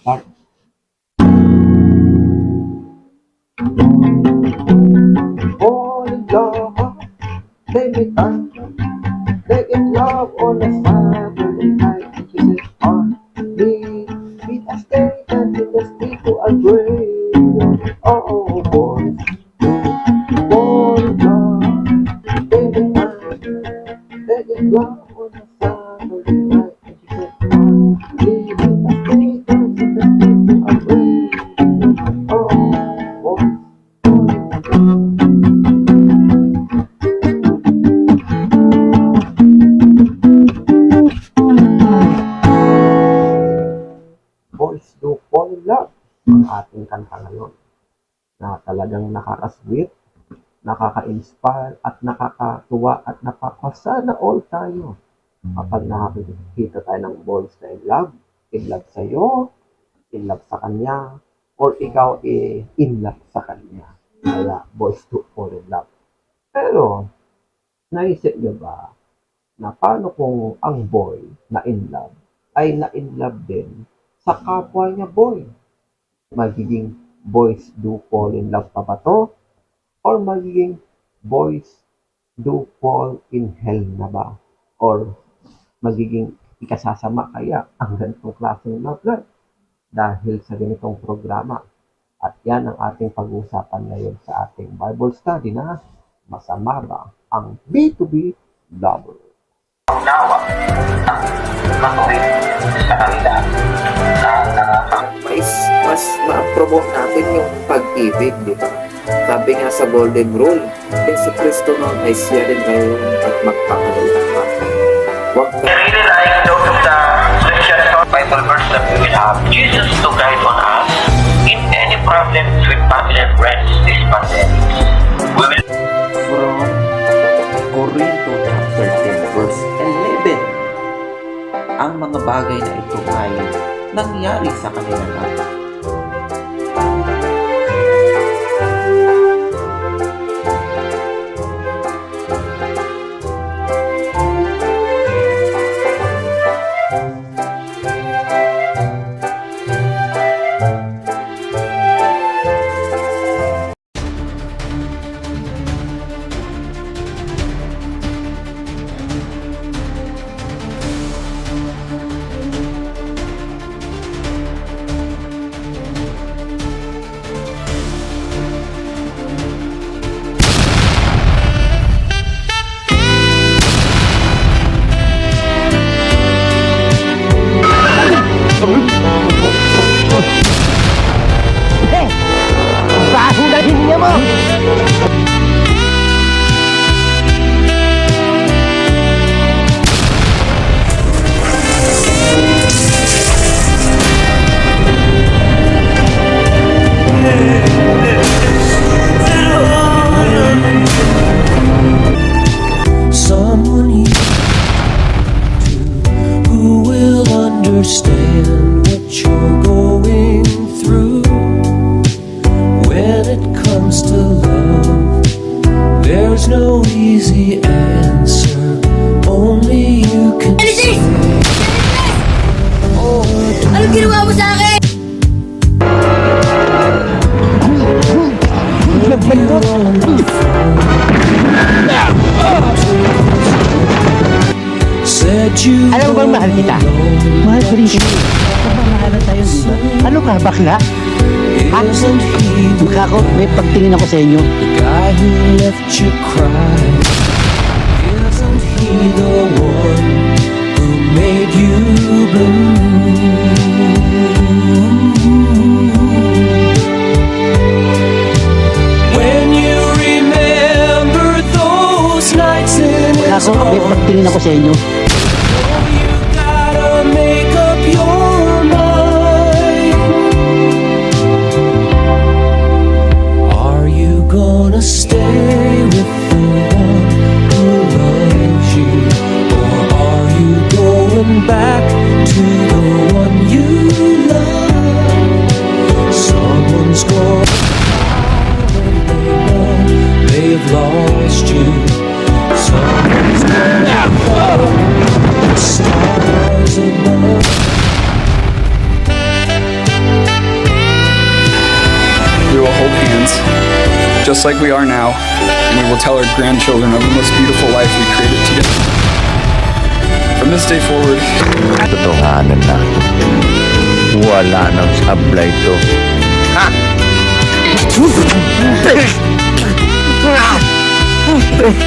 start. Fall in love, baby, make it love on a Saturday night. She said, meet us there and in the street to agree. Oh, boys, fall in love, baby, make it love on a Saturday night. And she said, meet us there and in the street to agree. Oh, boys. Boys Do Fall in Love, ang ating kanta ngayon na talagang nakaka-sweet, nakaka-inspire at nakakatuwa at napakasana all tayo kapag nakakita tayo ng boys na in love sa'yo, in love sa kanya, or ikaw in love sa kanya. Kaya Boys Do Fall in Love. Pero, naisip nyo ba na paano kung ang boy na in love ay na in love din sa kapwa niya boy? Magiging boys do fall in love pa ba to? Or magiging boys do fall in hell na ba? Or magiging ikasasama kaya ang ganitong klaseng love life dahil sa ganitong programa? At yan ang ating pag-uusapan ngayon sa ating Bible study na masama ba ang B2B lover? Nawa matuwid sa kanila na mas ma-promote natin yung pag-ibig, di ba? Sabi nga sa Golden Rule, Yesu Cristo noon ay siya din ngayon at magpapalitan. Huwag ka really like those of the scripture Bible verse that we will have Jesus to guide on us in any problems with family and friends this pandemic. We will from Corinto chapter 10 verse 11. Ang mga bagay na ito ay nangyari sa kanila lahat. Someone you who will understand what you're going through. When it comes to love, there's no easy answer. Only you can say. Anong ginawa mo sa akin? Said you Alam mo bang mahal kita? Mahal ko rin kita. Magmamahalan tayo, di ba? Ano ka, bakla? Ha? isn't he the Mukha ko, may pagtingin ako sa inyo. guy who left you cry? Isn't he the one who made you blue? When you remember those nights in Mukha his ko, may arms, pagtingin ako sa inyo. you gotta make up your mind. Are you gonna stay with the one who loves you, or are you going back to the just like we are now, and we will tell our grandchildren of the most beautiful life we created together. From this day forward, Totohanan na. Wala nang sablay to.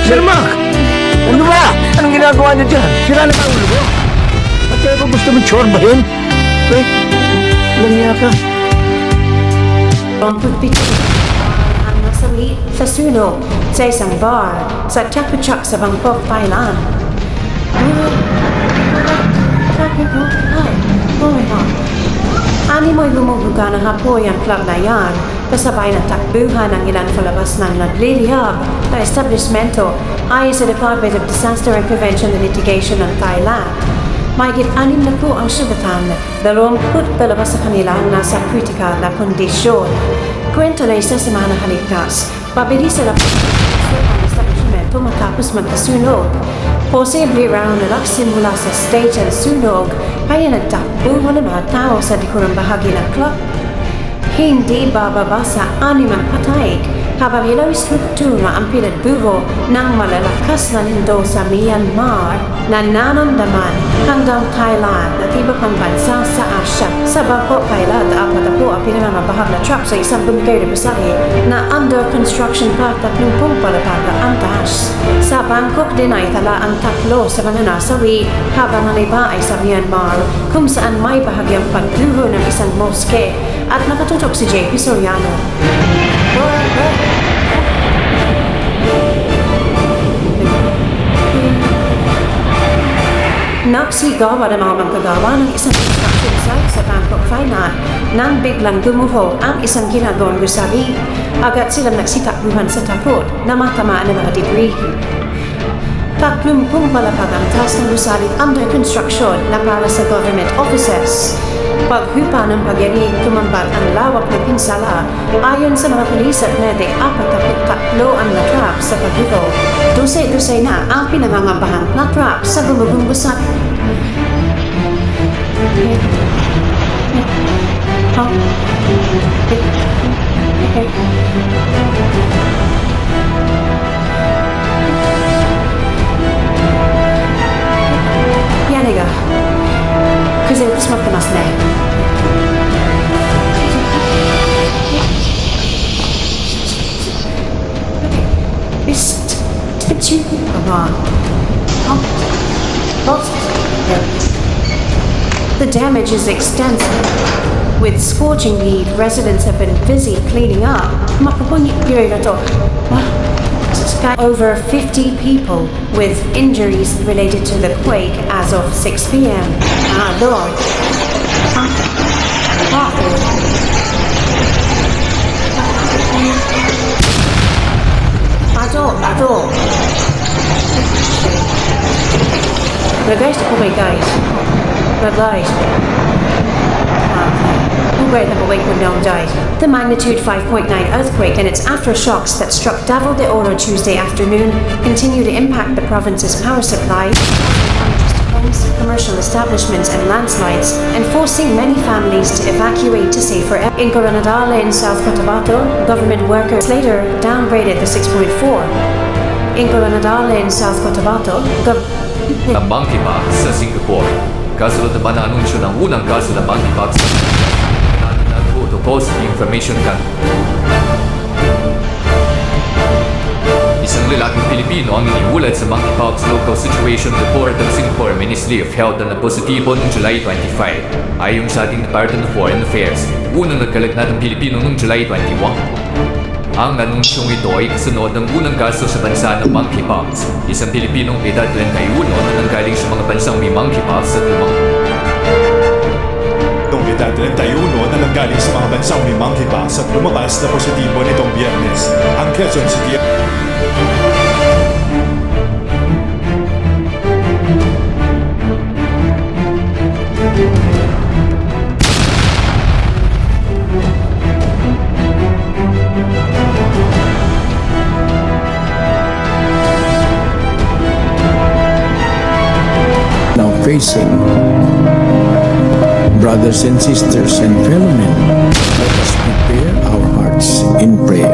Sir Mark! Ano ba? Anong ginagawa niyo dyan? Sira na ba ang ulo mo? At kaya ba gusto mong tsorbahin? Eh, langya ka. Ang nasawi sa sunog sa isang bar sa Chapachak sa Bangkok, Thailand. Ani mo'y gumuguga ng apoy ang club na yan, kasabay ng takbuhan ng ilan palabas ng naglilihab na establishmento ayon sa Department of Disaster and Prevention and Mitigation ng Thailand. Mahigit 6 na po ang sugatan, 20 palabas sa kanila ang nasa kritikal na kondisyon. Kwento na isa sa mga nakaligtas, pabilis sa ang establishmento matapos magkasunog. Posible raw na nagsimula sa stage ang sunog kaya nagtakbuhan ng mga tao sa likurang bahagi ng club. Hindi bababa sa 6 ang patay habang ilang struktura ang pinagbuho ng malalakas na lindo sa Myanmar na nanamdaman hanggang Thailand at iba pang bansa sa Asia. Sa Bangkok, Thailand, 4 ang pinamamabahag na truck sa isang bumigay na basahe na under construction pa 30 palapag ang taas. Sa Bangkok din ay tala ang 3 sa mga nasawi habang ang iba ay sa Myanmar kung saan may bahagyang pagbuho ng isang moske at nakatutok si JP Soriano. Nagsigawa ng mga manggagawa ng isang construction site sa Bangkok, Thailand nang biglang gumuho ang isang ginagawang gusali. Agad silang nagsitakbuhan sa takot na matamaan ng mga debris. 30 palapag ang taas ng gusali under construction na para sa government offices. Paghupa ng pagyari, tumambal ang lawak ng pinsala. Ayon sa mga pulis at medic, 43 ang natrap sa paghupo. Dusay-dusay na ang pinangangambahang natrap sa gumugong gusali. Yaniga. Kasi kusmak na mas na eh. The damage is extensive. With scorching heat, residents have been busy cleaning up. Over 50 people with injuries related to the quake as of 6 p.m. Ah, Lord. Adult. Guys, oh my guys. The magnitude 5.9 earthquake and its aftershocks that struck Davao de Oro Tuesday afternoon continue to impact the province's power supply, homes, commercial establishments and landslides, and forcing many families to evacuate to safer areas. In Coronadal in South Cotabato, government workers later downgraded the 6.4. In Coronadal in South Cotabato, ang monkeypox sa Singapore. Kasunod naman ang anunsyo ng unang kaso ng monkeypox na nag-post information ka. Isang lalaking Pilipino ang iniulat sa monkeypox local situation report ng Singapore Ministry of Health na positibo noong July 25. Ayon sa ating Department of Foreign Affairs, unang nagkalagnat ng Pilipino noong July 21. Ang anunsyong ito ay kasunod ng unang kaso sa bansa ng monkeypox. Isang Pilipinong edad 31 na nanggaling sa mga bansang may monkeypox at lumang. Itong edad 31 na nanggaling sa mga bansang may monkeypox at lumabas na positibo nitong Biyernes. Ang Quezon City. Now facing, brothers and sisters and fellow men, let us prepare our hearts in prayer.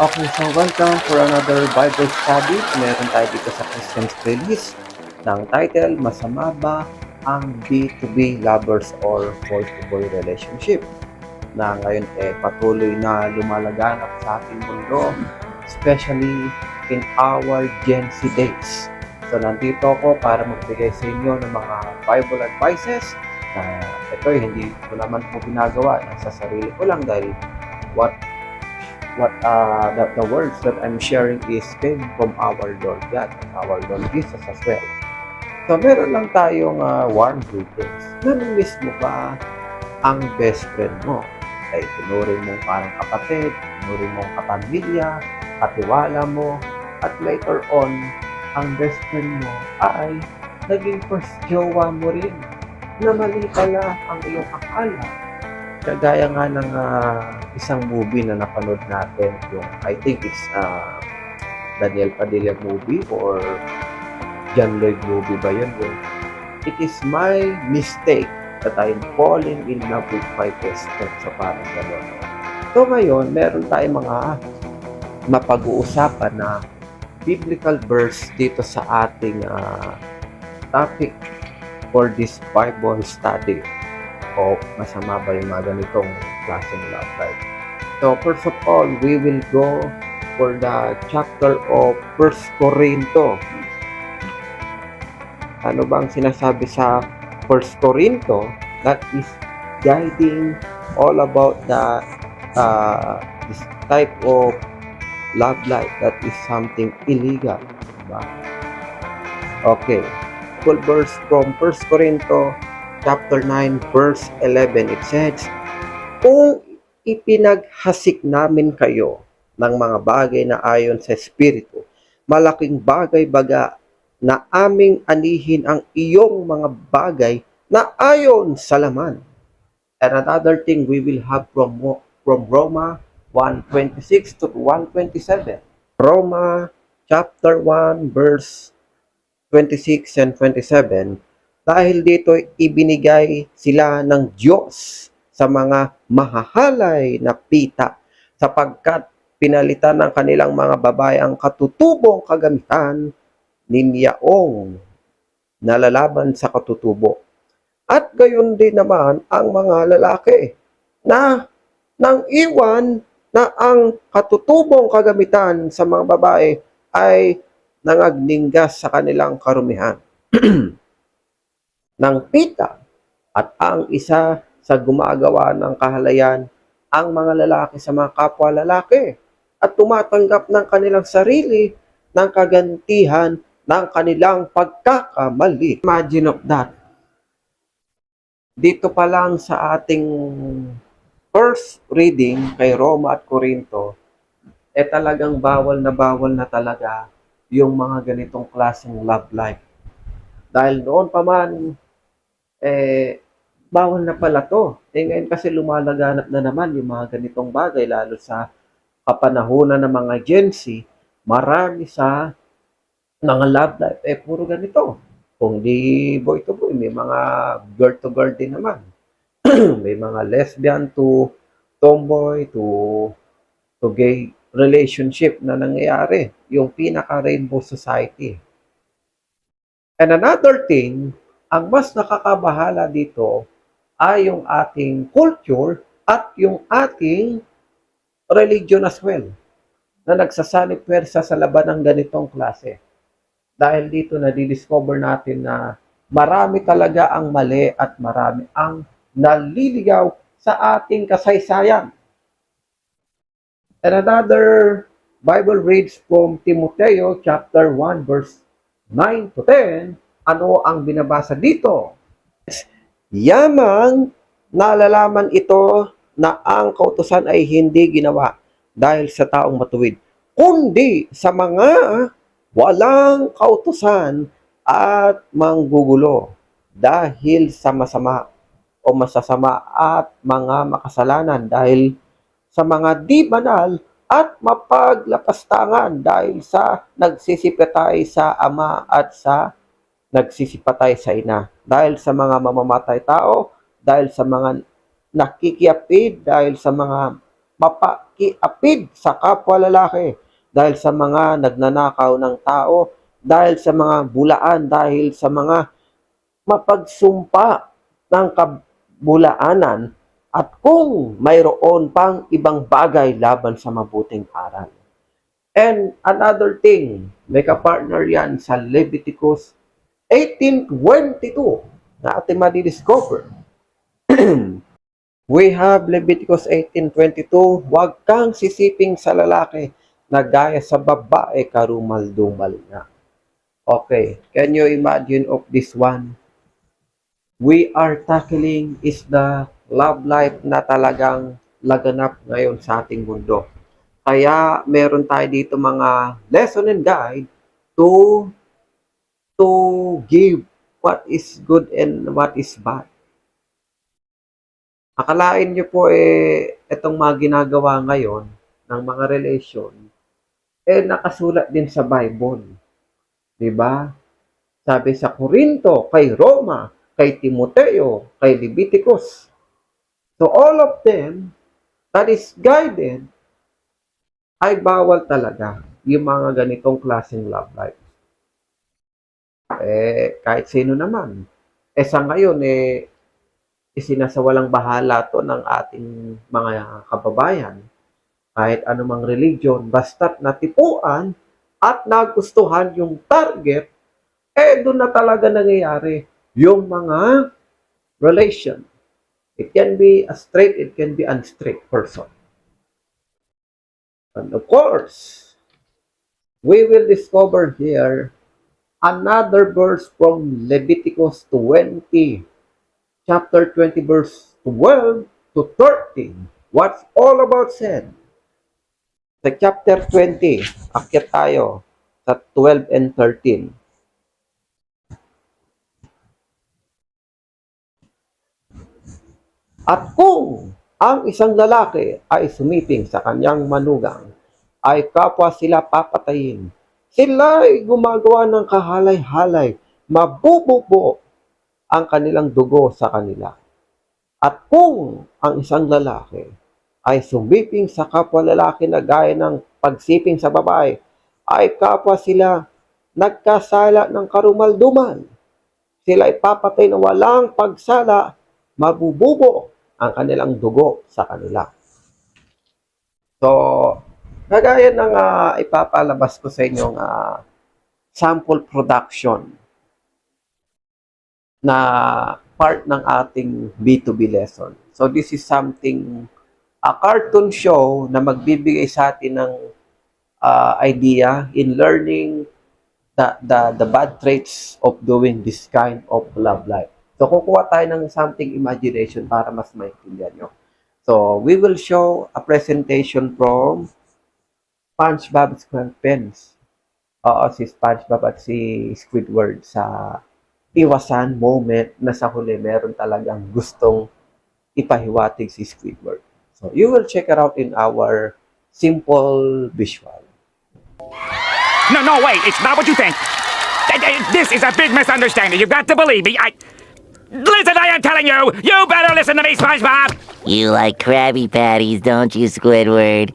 Okay, so welcome for another Bible study. Meron tayo dito sa Christian's Playlist ng title, Masama ba ang B2B lovers or boy-to-boy relationship? Na ngayon patuloy na lumalaganap sa ating mundo, especially in our Gen Z days. So nandito ako para magbigay sa inyo ng mga Bible advices na ito hindi ko naman po ginagawa, nasa sarili ko lang dahil the words that I'm sharing is came from our Lord God and our Lord Jesus as well. So meron lang tayong warm greetings. Namimiss mo ba ang best friend mo? Ay tinuring mong parang kapatid, tinuring mong kapamilya, katiwala mo, at later on, ang best friend mo ay naging first jowa mo rin, na mali pala ang iyong akala. Kagaya nga ng isang movie na napanood natin, yung I think it's Daniel Padilla movie or John Lloyd movie ba yun? Yung, it is my mistake that I'm falling in love with my best friend. So parang gano'n. So ngayon, meron tayong mga mapag-uusapan na biblical verse dito sa ating topic for this Bible study. O masama ba yung mga ganitong klaseng love life? So first of all, we will go for the chapter of 1 Corinto. Ano bang sinasabi sa 1 Corinto? That is guiding all about the this type of love life that is something illegal. Diba? Okay. Full verse from 1 Corinto chapter 9 verse 11, it says, kung ipinaghasik namin kayo ng mga bagay na ayon sa Espiritu, malaking bagay baga na aming anihin ang iyong mga bagay na ayon sa laman. And another thing we will have from Roma 1:26 to 1:27. Roma chapter 1 verse 26 and 27. Dahil dito ibinigay sila ng Diyos sa mga mahahalay na pita sapagkat pinalitan ng kanilang mga babae ang katutubong kagamitan ninyaong nalalaban sa katutubo. At gayon din naman ang mga lalaki na nang iwan na ang katutubong kagamitan sa mga babae ay nangagningas sa kanilang karumihan ng pita, at ang isa sa gumagawa ng kahalayan ang mga lalaki sa mga kapwa lalaki at tumatanggap ng kanilang sarili ng kagantihan ng kanilang pagkakamali. Imagine of that. Dito pa lang sa ating first reading kay Roma at Corinto, talagang bawal na talaga yung mga ganitong klaseng love life. Dahil noon pa man, bawal na pala to. Ngayon kasi lumalaganap na naman yung mga ganitong bagay, lalo sa kapanahunan ng mga Gen Z, marami sa mga love life, puro ganito. Kung di boy to boy, may mga girl to girl din naman. May mga lesbian to tomboy to gay relationship na nangyayari. Yung pinaka-rainbow society. And another thing, ang mas nakakabahala dito ay yung ating culture at yung ating religion as well, na nagsasanib pwersa sa laban ng ganitong klase. Dahil dito na-discover natin na marami talaga ang mali at marami ang naliligaw sa ating kasaysayan. And another Bible reads from Timoteo chapter 1 verse 9 to 10. Ano ang binabasa dito? Yamang nalalaman ito na ang kautusan ay hindi ginawa dahil sa taong matuwid, kundi sa mga walang kautusan at manggugulo dahil sa masama o masasama at mga makasalanan, dahil sa mga di banal at mapaglapastangan, dahil sa nagsisipatay sa ama at sa nagsisipatay sa ina, dahil sa mga mamamatay tao, dahil sa mga nakikiapid, dahil sa mga mapakiapid sa kapwa lalaki dahil sa mga nagnanakaw ng tao, dahil sa mga bulaan, dahil sa mga mapagsumpa ng kabulaanan, at kung mayroon pang ibang bagay laban sa mabuting aral. And another thing, may kapartner yan sa Leviticus 18:22 na ating madidiscover. We have Leviticus 18:22, huwag kang sisiping sa lalaki na gaya sa babae karumal-dumal na. Okay, can you imagine of this one? We are tackling is the love life na talagang laganap ngayon sa ating mundo. Kaya meron tayo dito mga lesson and guide to give what is good and what is bad. Akalain nyo po itong mga ginagawa ngayon ng mga relation, nakasulat din sa Bible. Diba? Sabi sa Corinto, kay Roma, kay Timoteo, kay Leviticus. So all of them that is guided ay bawal talaga yung mga ganitong klaseng love life. Kahit sino naman. Sa ngayon, isinasawalang bahala to ng ating mga kababayan. Kahit anumang religion, basta't natipuan at nagustuhan yung target, doon na talaga nangyayari yung mga relation. It can be a straight, it can be unstraight person. And of course, we will discover here another verse from Leviticus 20, chapter 20, verse 12 to 13. What's all about sin? Sa chapter 20, akyat tayo sa 12 and 13. At kung ang isang lalaki ay sumiping sa kanyang manugang, ay kapwa sila papatayin. Sila ay gumagawa ng kahalay-halay, mabububo ang kanilang dugo sa kanila. At kung ang isang lalaki ay sumiping sa kapwa lalaki na gaya ng pagsiping sa babae, ay kapwa sila nagkasala ng karumal-dumal. Sila ay papatay na walang pagsala, mabububo ang kanilang dugo sa kanila. So, kagaya ng ipapalabas ko sa inyong sample production na part ng ating B2B lesson. So, this is something, a cartoon show na magbibigay sa atin ng idea in learning the bad traits of doing this kind of love life. So, kukuha tayo ng something imagination para mas maintindihan nyo. So, we will show a presentation from SpongeBob SquarePants. Si SpongeBob at si Squidward sa iwasan moment na sa huli meron talagang gustong ipahiwatig si Squidward. So, you will check it out in our simple visual. No, wait, it's not what you think. This is a big misunderstanding. You've got to believe me. Listen, I am telling you, you better listen to me, SpongeBob. You like Krabby Patties, don't you, Squidward?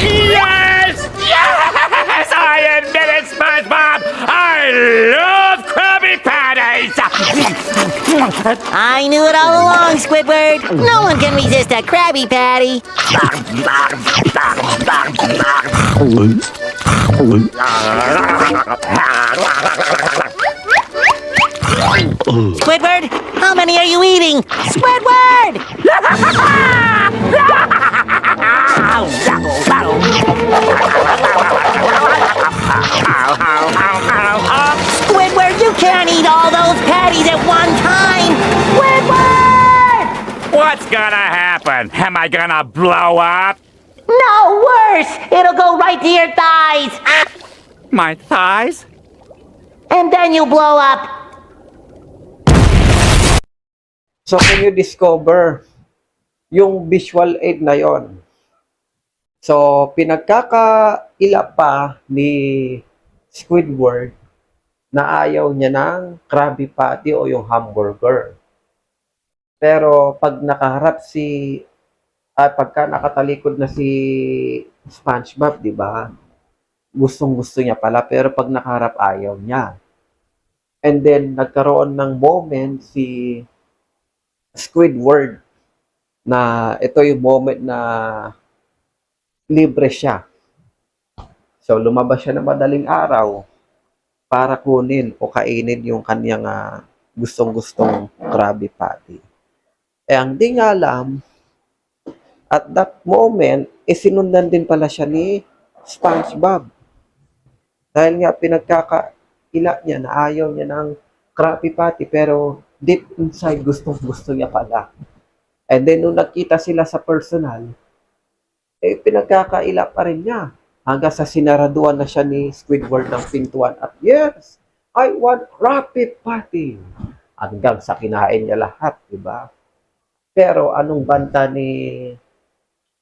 Yes! Yes! I admit it, SpongeBob! I love Krabby Patties! I knew it all along, Squidward. No one can resist a Krabby Patty. Squidward, how many are you eating? Squidward! Squidward, you can't eat all those patties at one time! Squidward! What's gonna happen? Am I gonna blow up? No, worse! It'll go right to your thighs! My thighs? And then you blow up! So, can you discover yung visual aid na yon? So, pinagkakaila pa ni Squidward na ayaw niya ng Krabby Patty o yung hamburger. Pero, pag nakaharap si pagka nakatalikod na si SpongeBob, di ba? Gustong-gusto niya pala, pero pag nakaharap ayaw niya. And then, nagkaroon ng moment si Squidward na ito yung moment na libre siya. So, lumabas siya ng madaling araw para kunin o kainin yung kanyang gustong-gustong Krabby Patty. Ang di nga alam, at that moment, sinundan din pala siya ni SpongeBob. Dahil nga pinagkakaila niya na ayaw niya ng Krabby Patty, pero deep inside gustong-gusto niya pala. And then, nung nagkita sila sa personal, pinagkakaila pa rin niya. Hanggang sa sinaraduan na siya ni Squidward ng pintuan. At yes, I want Krabby Patty. Hanggang sa kinain niya lahat, di ba? Pero anong banta ni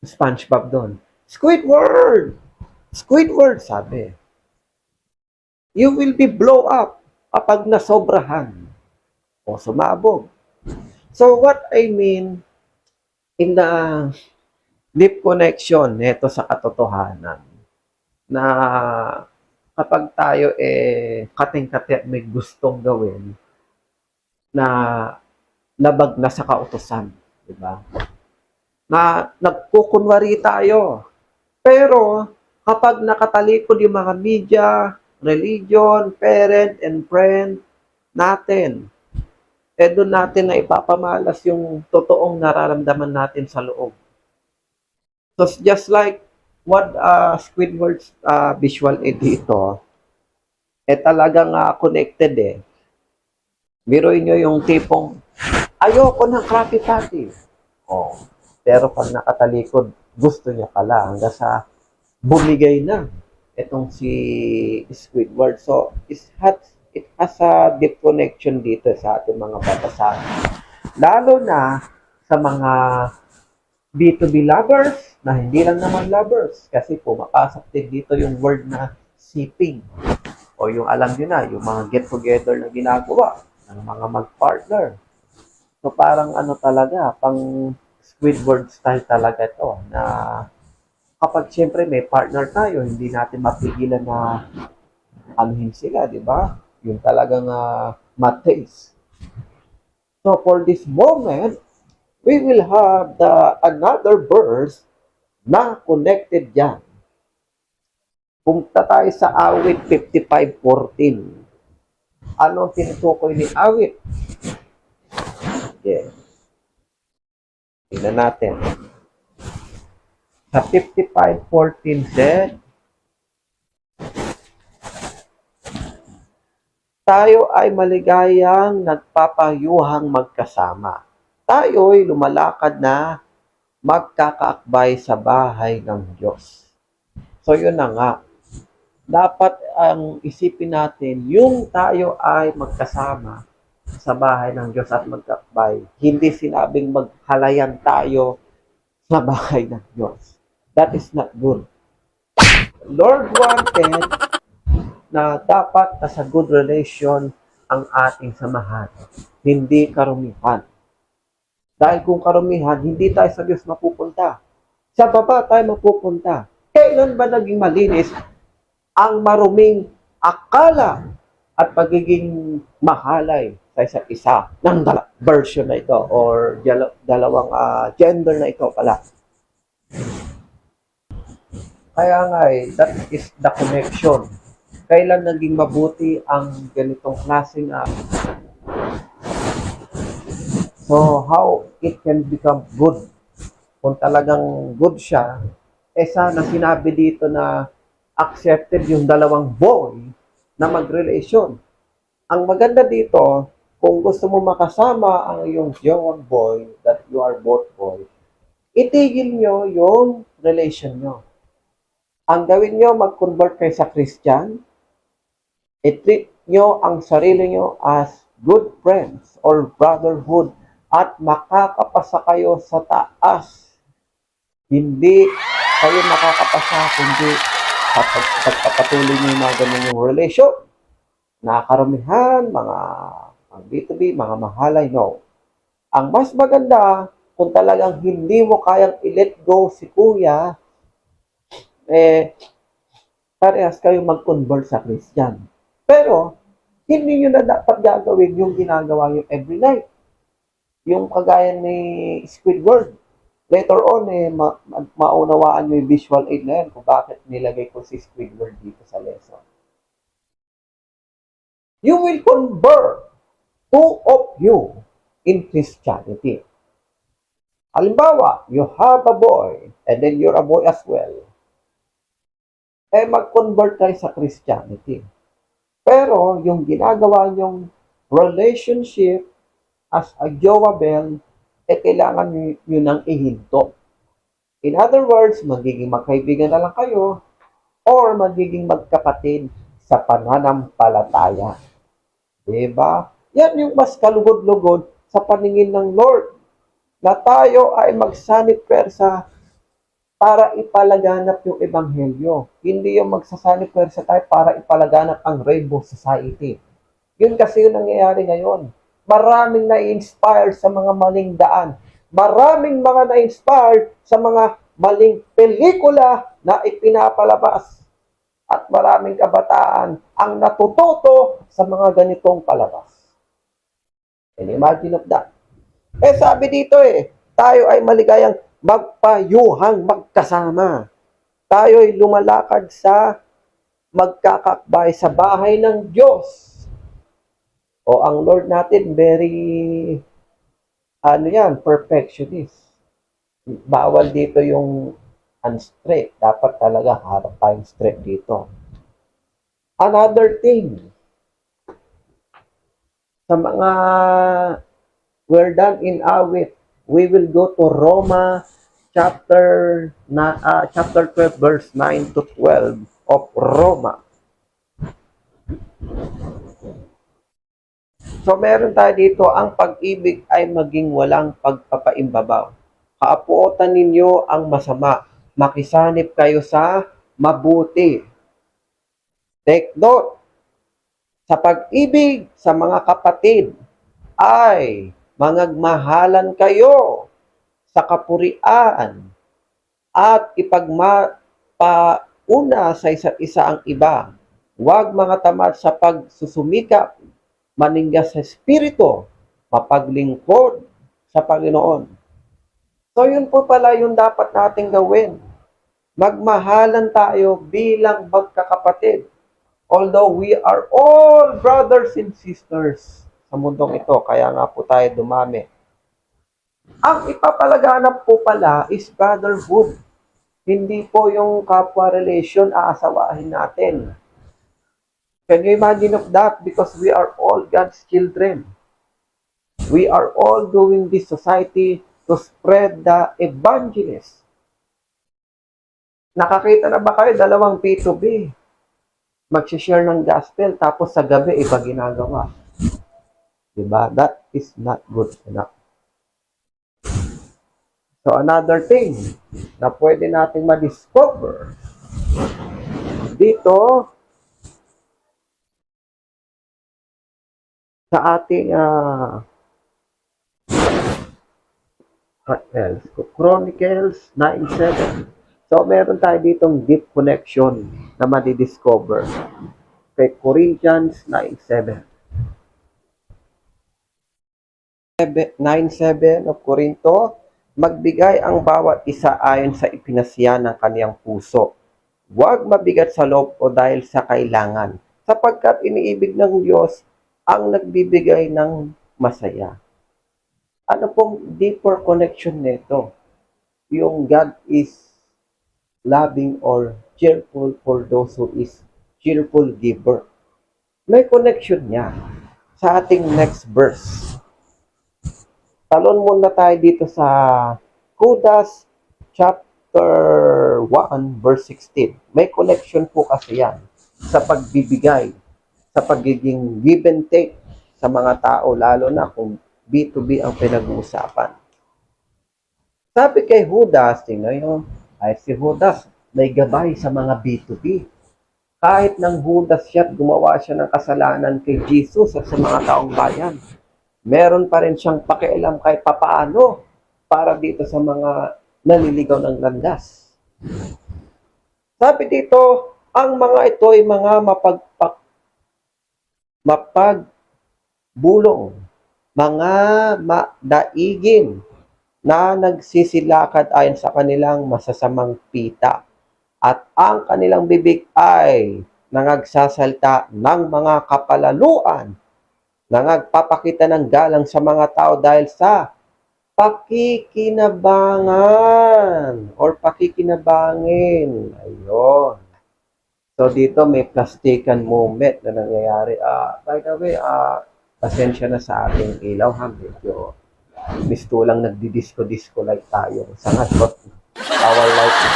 SpongeBob doon? Squidward! Squidward, sabi. You will be blow up kapag nasobrahan o sumabog. So what I mean in the deep connection nito sa katotohanan na kapag tayo kating-kati may gustong gawin na labag na sa kautusan, di ba? Na nagkukunwari tayo. Pero kapag nakatalikod yung mga media, religion, parent, and friend natin, doon natin na ipapamalas yung totoong nararamdaman natin sa loob. So, just like what Squidward's visual aid dito, talagang connected Biruin nyo yung tipong, ayoko ng Krabby Patty. Pero pag nakatalikod, gusto niya pala hanggang sa bumigay na itong si Squidward. So, it has a deep connection dito sa ating mga batasan. Lalo na sa mga B2B lovers na hindi lang naman lovers. Kasi pumapasok din dito yung word na shipping. O yung alam nyo na, yung mga get-together na ginagawa ng mga mag-partner. So parang talaga, pang Squidward style talaga ito. Na kapag siyempre may partner tayo, hindi natin mapigilan na anuhin sila, di ba? Yung talagang mataste. So for this moment, we will have another verse na connected dyan. Punta tayo sa awit 55:14. Ano ang tinutukoy ni awit? Yeah. Tingnan natin. Sa 55:14 said, tayo ay maligayang nagpapayuhang magkasama. Tayo'y lumalakad na magkakaakbay sa bahay ng Diyos. So yun na nga. Dapat ang isipin natin, yung tayo ay magkasama sa bahay ng Diyos at magkakbay. Hindi sinabing maghalayan tayo sa bahay ng Diyos. That is not good. Lord wanted na dapat nasa good relation ang ating samahan. Hindi karumihan. Dahil kung karumihan, hindi tayo sa Diyos mapupunta. Sa baba tayo mapupunta. Kailan ba naging malinis ang maruming akala at pagiging mahalay sa isa't isa ng version na ito or dalawang gender na ito pala. Kaya nga that is the connection. Kailan naging mabuti ang ganitong klaseng so how it can become good? Kung talagang good siya, sana sinabi dito na accepted yung dalawang boy na mag-relation. Ang maganda dito, kung gusto mo makasama ang iyong jowang boy, that you are both boys, itigil nyo yung relation nyo. Ang gawin nyo, mag-convert kayo sa Christian, i-treat nyo ang sarili nyo as good friends or brotherhood at makakapasa kayo sa taas. Hindi kayo makakapasa kundi kapag pagpapatuloy nyo yung mga ganun yung relation, nakakaramihan, mga B2B, mga mahalay, no. Ang mas maganda, kung talagang hindi mo kayang i-let go si kuya, parehas kayo mag-convert sa Christian. Pero, hindi nyo na dapat gagawin yung ginagawa yung every night. Yung kagaya ni Squidward. Later on, maunawaan nyo yung visual aid na yan kung bakit nilagay ko si Squidward dito sa lesson. You will convert two of you in Christianity. Halimbawa, you have a boy and then you're a boy as well. Mag-convert kayo sa Christianity. Pero, yung ginagawa nyong relationship as a Joabel, kailangan nyo nang ihinto. In other words, magiging magkaibigan na lang kayo or magiging magkapatid sa pananampalataya. Diba? Yan yung mas kalugod-lugod sa paningin ng Lord na tayo ay magsanib persa para ipalaganap yung ebanghelyo. Hindi yung magsasanib persa tayo para ipalaganap ang Rainbow Society. Yun kasi yung nangyayari ngayon. Maraming na-inspire sa mga maling daan. Maraming mga na-inspire sa mga maling pelikula na ipinapalabas. At maraming kabataan ang natututo sa mga ganitong palabas. And imagine of that. Sabi dito tayo ay maligayang magpayuhang magkasama. Tayo ay lumalakad sa magkakakbay sa bahay ng Diyos. O ang Lord natin, very, perfectionist. Bawal dito yung unstraight. Dapat talaga harap tayong straight dito. Another thing, sa mga we're done in awit, we will go to Roma chapter 12, verse 9 to 12 of Roma. So, meron tayo dito, ang pag-ibig ay maging walang pagpapaimbabaw. Kaapuotan ninyo ang masama. Makisanib kayo sa mabuti. Take note, sa pag-ibig sa mga kapatid ay mangagmahalan kayo sa kapurian at ipagpauna sa isa't isa ang iba. Huwag mga tamad sa pagsusumikap, maninggas sa espiritu, mapaglingkod sa Panginoon. So yun po pala yung dapat nating gawin. Magmahalan tayo bilang magkakapatid. Although we are all brothers and sisters sa mundong ito, kaya nga po tayo dumami. Ang ipapalaganap po pala is brotherhood. Hindi po yung kapwa relation aasawahin natin. Can you imagine of that? Because we are all God's children. We are all doing this society to spread the evangelist. Nakakita na ba kayo dalawang P2B? Mag-share ng gospel, tapos sa gabi iba ginagawa. Diba? That is not good enough. So another thing na pwede nating ma-discover dito sa ating what else? Chronicles 9:7. So, meron tayo ditong deep connection na madidiscover kay Corinthians 9:7. 9:7 of Corinto, magbigay ang bawat isa ayon sa ipinasya ng kaniyang puso. Huwag mabigat sa loob o dahil sa kailangan, sapagkat iniibig ng Diyos ang nagbibigay ng masaya. Ano pong deeper connection nito? Yung God is loving or cheerful for those who is cheerful giver. May connection niya sa ating next verse. Talon muna tayo dito sa Judas chapter 1 verse 16. May connection po kasi yan sa pagbibigay, sa pagiging give and take sa mga tao, lalo na kung B2B ang pinag-uusapan. Sabi kay Judas, tingnan nyo, ay si Judas may gabay sa mga B2B. Kahit nang Judas siya gumawa siya ng kasalanan kay Jesus at sa mga taong bayan, meron pa rin siyang pakialam kahit papaano para dito sa mga naliligaw ng landas. Sabi dito, ang mga ito ay mga mapagbulong, mga daigin na nagsisilakad ayon sa kanilang masasamang pita. At ang kanilang bibig ay nangagsasalta ng mga kapalaluan, nangagpapakita ng galang sa mga tao dahil sa pakikinabangan or pakikinabangin. Ayun. So, dito may plastikan moment na nangyayari. By the way, pasensya na sa ating ilaw, ha? Medyo mistulang nagdi-disco-disco like tayo. Sangat, but our life is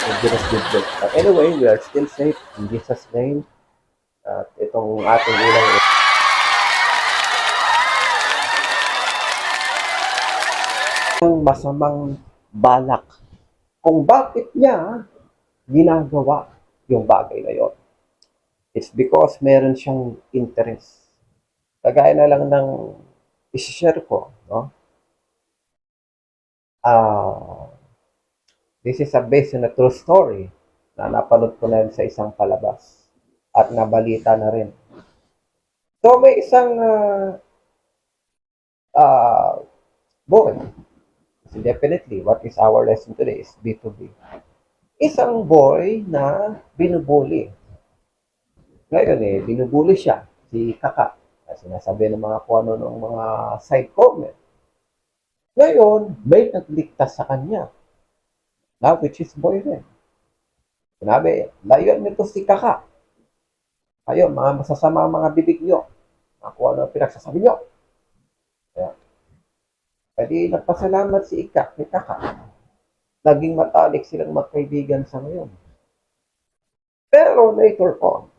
medyo nasbidbid. But anyway, we are still safe in Jesus' name. At itong ating ilaw masamang balak kung bakit niya ginagawa yung bagay na yon. It's because meron siyang interest. Kagaya na lang ng isi-share ko, no? This is based on a true story na napanood ko na rin sa isang palabas at nabalita na rin. So, may isang boy. So definitely, what is our lesson today is B2B. Isang boy na binubuli. Ngayon binubuli siya, si Kaka. Sinasabi ng mga kung ano ng mga side comment. Ngayon, may nagligtas sa kanya. Now, which is boyfriend. Sinabi, layon nito si Kaka. Kayo, mga masasama mga bibig nyo. Kung ano pinagsasabi nyo. Kaya, kaya nagpasalamat si Ika, kay Kaka. Naging matalik silang magkaibigan sa ngayon. Pero later on,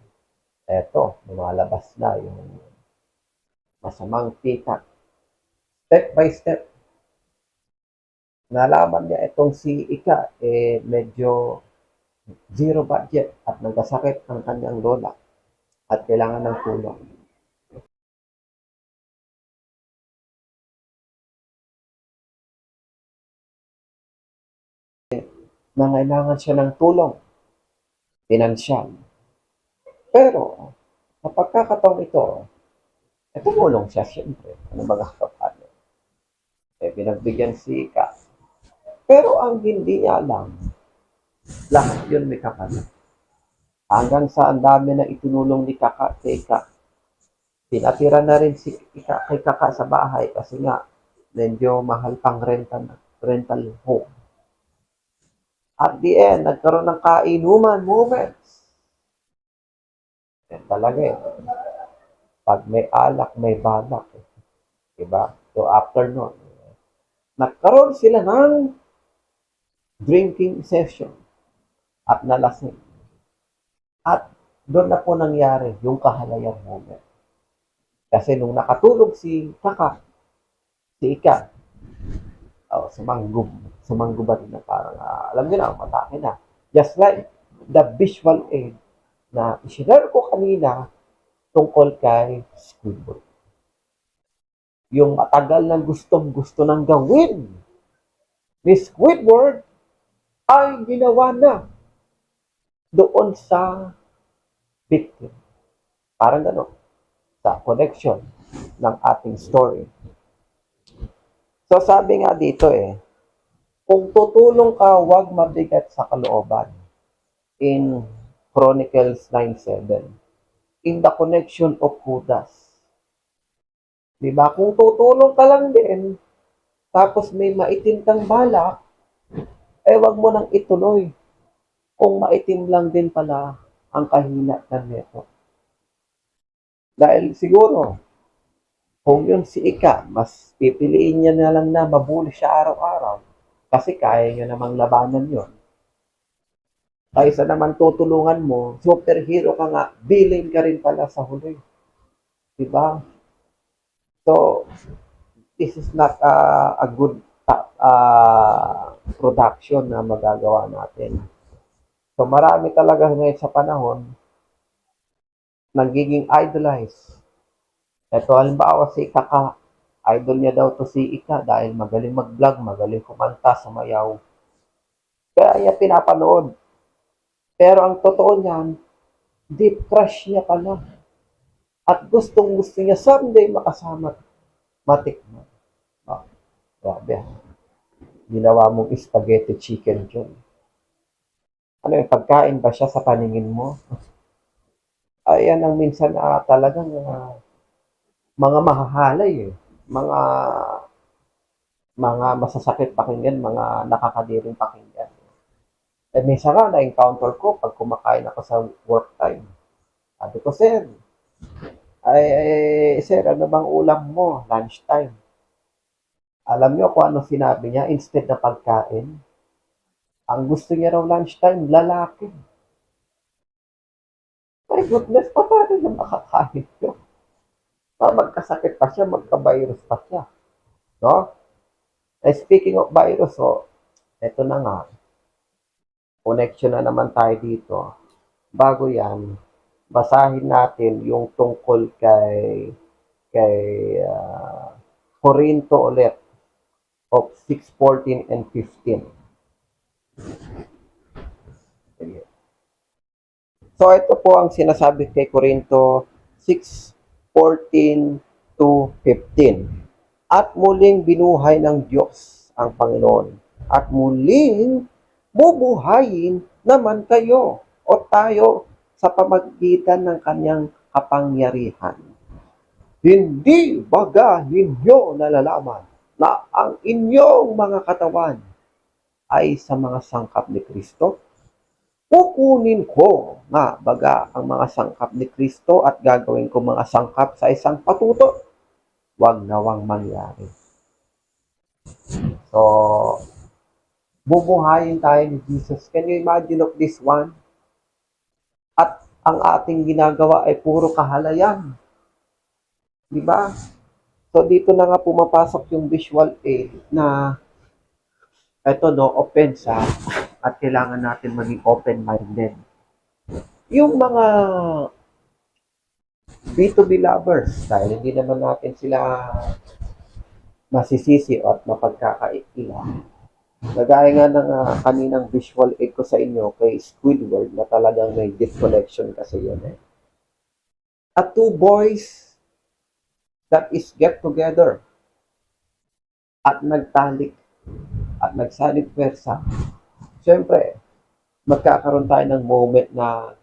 eto, lumalabas na yung masamang pita. Step by step, nalaman niya itong si Ika, medyo zero budget at nagkasakit ang kanyang lola at kailangan ng tulong. Nangailangan siya ng tulong, pinansyal. Pero, sa pagkakataon ito, tumulong siya siyempre. Ano ba kapatid? Binagbigyan si Ika. Pero ang hindi niya alam, lahat yun may kapatid. Hanggang sa ang dami na itinulong ni Kaka kay Ika. Pinatira na rin si Ika kay Kaka sa bahay kasi nga medyo mahal pang rental home. At the end, nagkaroon ng kainuman moments. Talaga pag may alak, may balak. Diba? So after nun, nagkaroon sila ng drinking session at nalasing. At doon na po nangyari yung kahalayan moment. Kasi nung nakatulog si Kaka, si Ika, sumanggubat na parang, alam niyo na, matake na. Just like the visual aid na isinare ko kanina tungkol kay Squidward. Yung matagal na gustong-gusto nang gawin ni Squidward ay ginawa na doon sa victim. Parang gano'n, sa connection ng ating story. So sabi nga dito kung tutulong ka, huwag mabigat sa kalooban. In Chronicles 9:7. In the connection of Judas. Diba? Kung tutulong ka lang din, tapos may maitim kang balak, huwag mo nang ituloy. Kung maitim lang din pala ang kahinatan nito. Dahil siguro, kung yun si Ika, mas pipiliin niya na lang na mabuli siya araw-araw kasi kaya niya namang labanan yun. Kaysa naman tutulungan mo, superhero ka nga, bilin ka rin pala sa huli. Diba? So, this is not a good production na magagawa natin. So, marami talaga ngayon sa panahon nagiging idolized. Ito, halimbawa si Kaka, Idol niya daw to si Ika dahil magaling mag-vlog, magaling kumanta, sumayaw. Kaya niya pinapanood. Pero ang totoo niyan, deep crush niya pala. At gustong-gusto niya someday makasama. Matikman. Ah, grabe. Ginawa mong spaghetti chicken dyan. Ano yung pagkain ba siya sa paningin mo? Ayan ang minsan talagang mga mahahalay eh. Mga masasakit pakinggan, mga nakakadiring pakinggan. Eh, minsan nga na-encounter ko pag kumakain ako sa work time. Sabi ko, sir, sir, ano bang ulam mo? Lunchtime. Alam niyo kung ano sinabi niya? Instead na pagkain, ang gusto niya raw lunchtime, lalaki. My goodness, paano niya makakain yun? Magkasakit pa siya, magka-virus pa siya. No? Speaking of virus, eto na nga. Connection na naman tayo dito. Bago yan, basahin natin yung tungkol kay Corinto ulit of 6:14 and 15. So ito po ang sinasabi kay Corinto 6:14 to 15. At muling binuhay ng Diyos ang Panginoon. At muling bubuhayin naman kayo o tayo sa pamagitan ng kanyang kapangyarihan. Hindi baga ninyo nalalaman na ang inyong mga katawan ay sa mga sangkap ni Kristo? Kukunin ko nga baga ang mga sangkap ni Kristo at gagawin ko mga sangkap sa isang patuto. Huwag nawang mangyari. So, bubuhayin tayo ni Jesus. Can you imagine of this one? At ang ating ginagawa ay puro kahalayan. Diba? So, dito na nga pumapasok yung visual aid na ito, no, offense at kailangan natin maging open-minded. Yung mga B2B lovers, dahil hindi naman natin sila masisisi at mapagkakaila. Nagaya nga ng kaninang visual aid ko sa inyo kay Squidward na talagang may deep connection kasi yun eh. At two boys that is get together at nagtalik at nagsanib pwersa. Siyempre, magkakaroon tayo ng moment na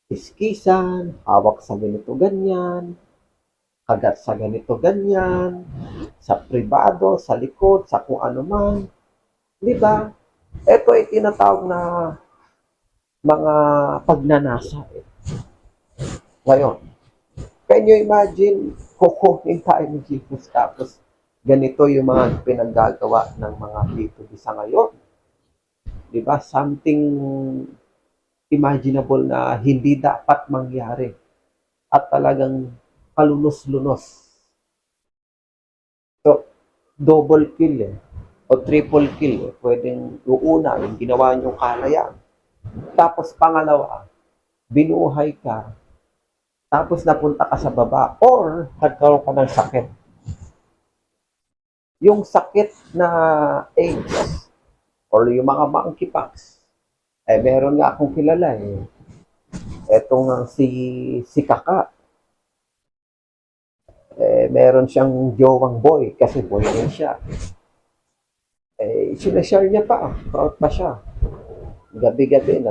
iskisan, hawak sa ganito ganyan, kagat sa ganito ganyan, sa pribado, sa likod, sa kung ano man. Di ba? Ito ay tinatawag na mga pagnanasa. Ngayon, can you imagine, kukunin tayo ni Jesus tapos ganito yung mga pinaggagawa ng mga B2B sa ngayon. Di ba? Something imaginable na hindi dapat mangyari at talagang kalunos-lunos. So, double kill o triple kill. Pwedeng uuna yung ginawa niyong kalayaan. Tapos pangalawa, binuhay ka. Tapos napunta ka sa baba or nagkaroon ka ng sakit. Yung sakit na AIDS or yung mga monkeypox, meron nga akong kilala Etong si Kaka. Meron siyang jowang boy kasi boy rin siya. Sinashare niya pa. Proud pa siya. Gabi-gabi,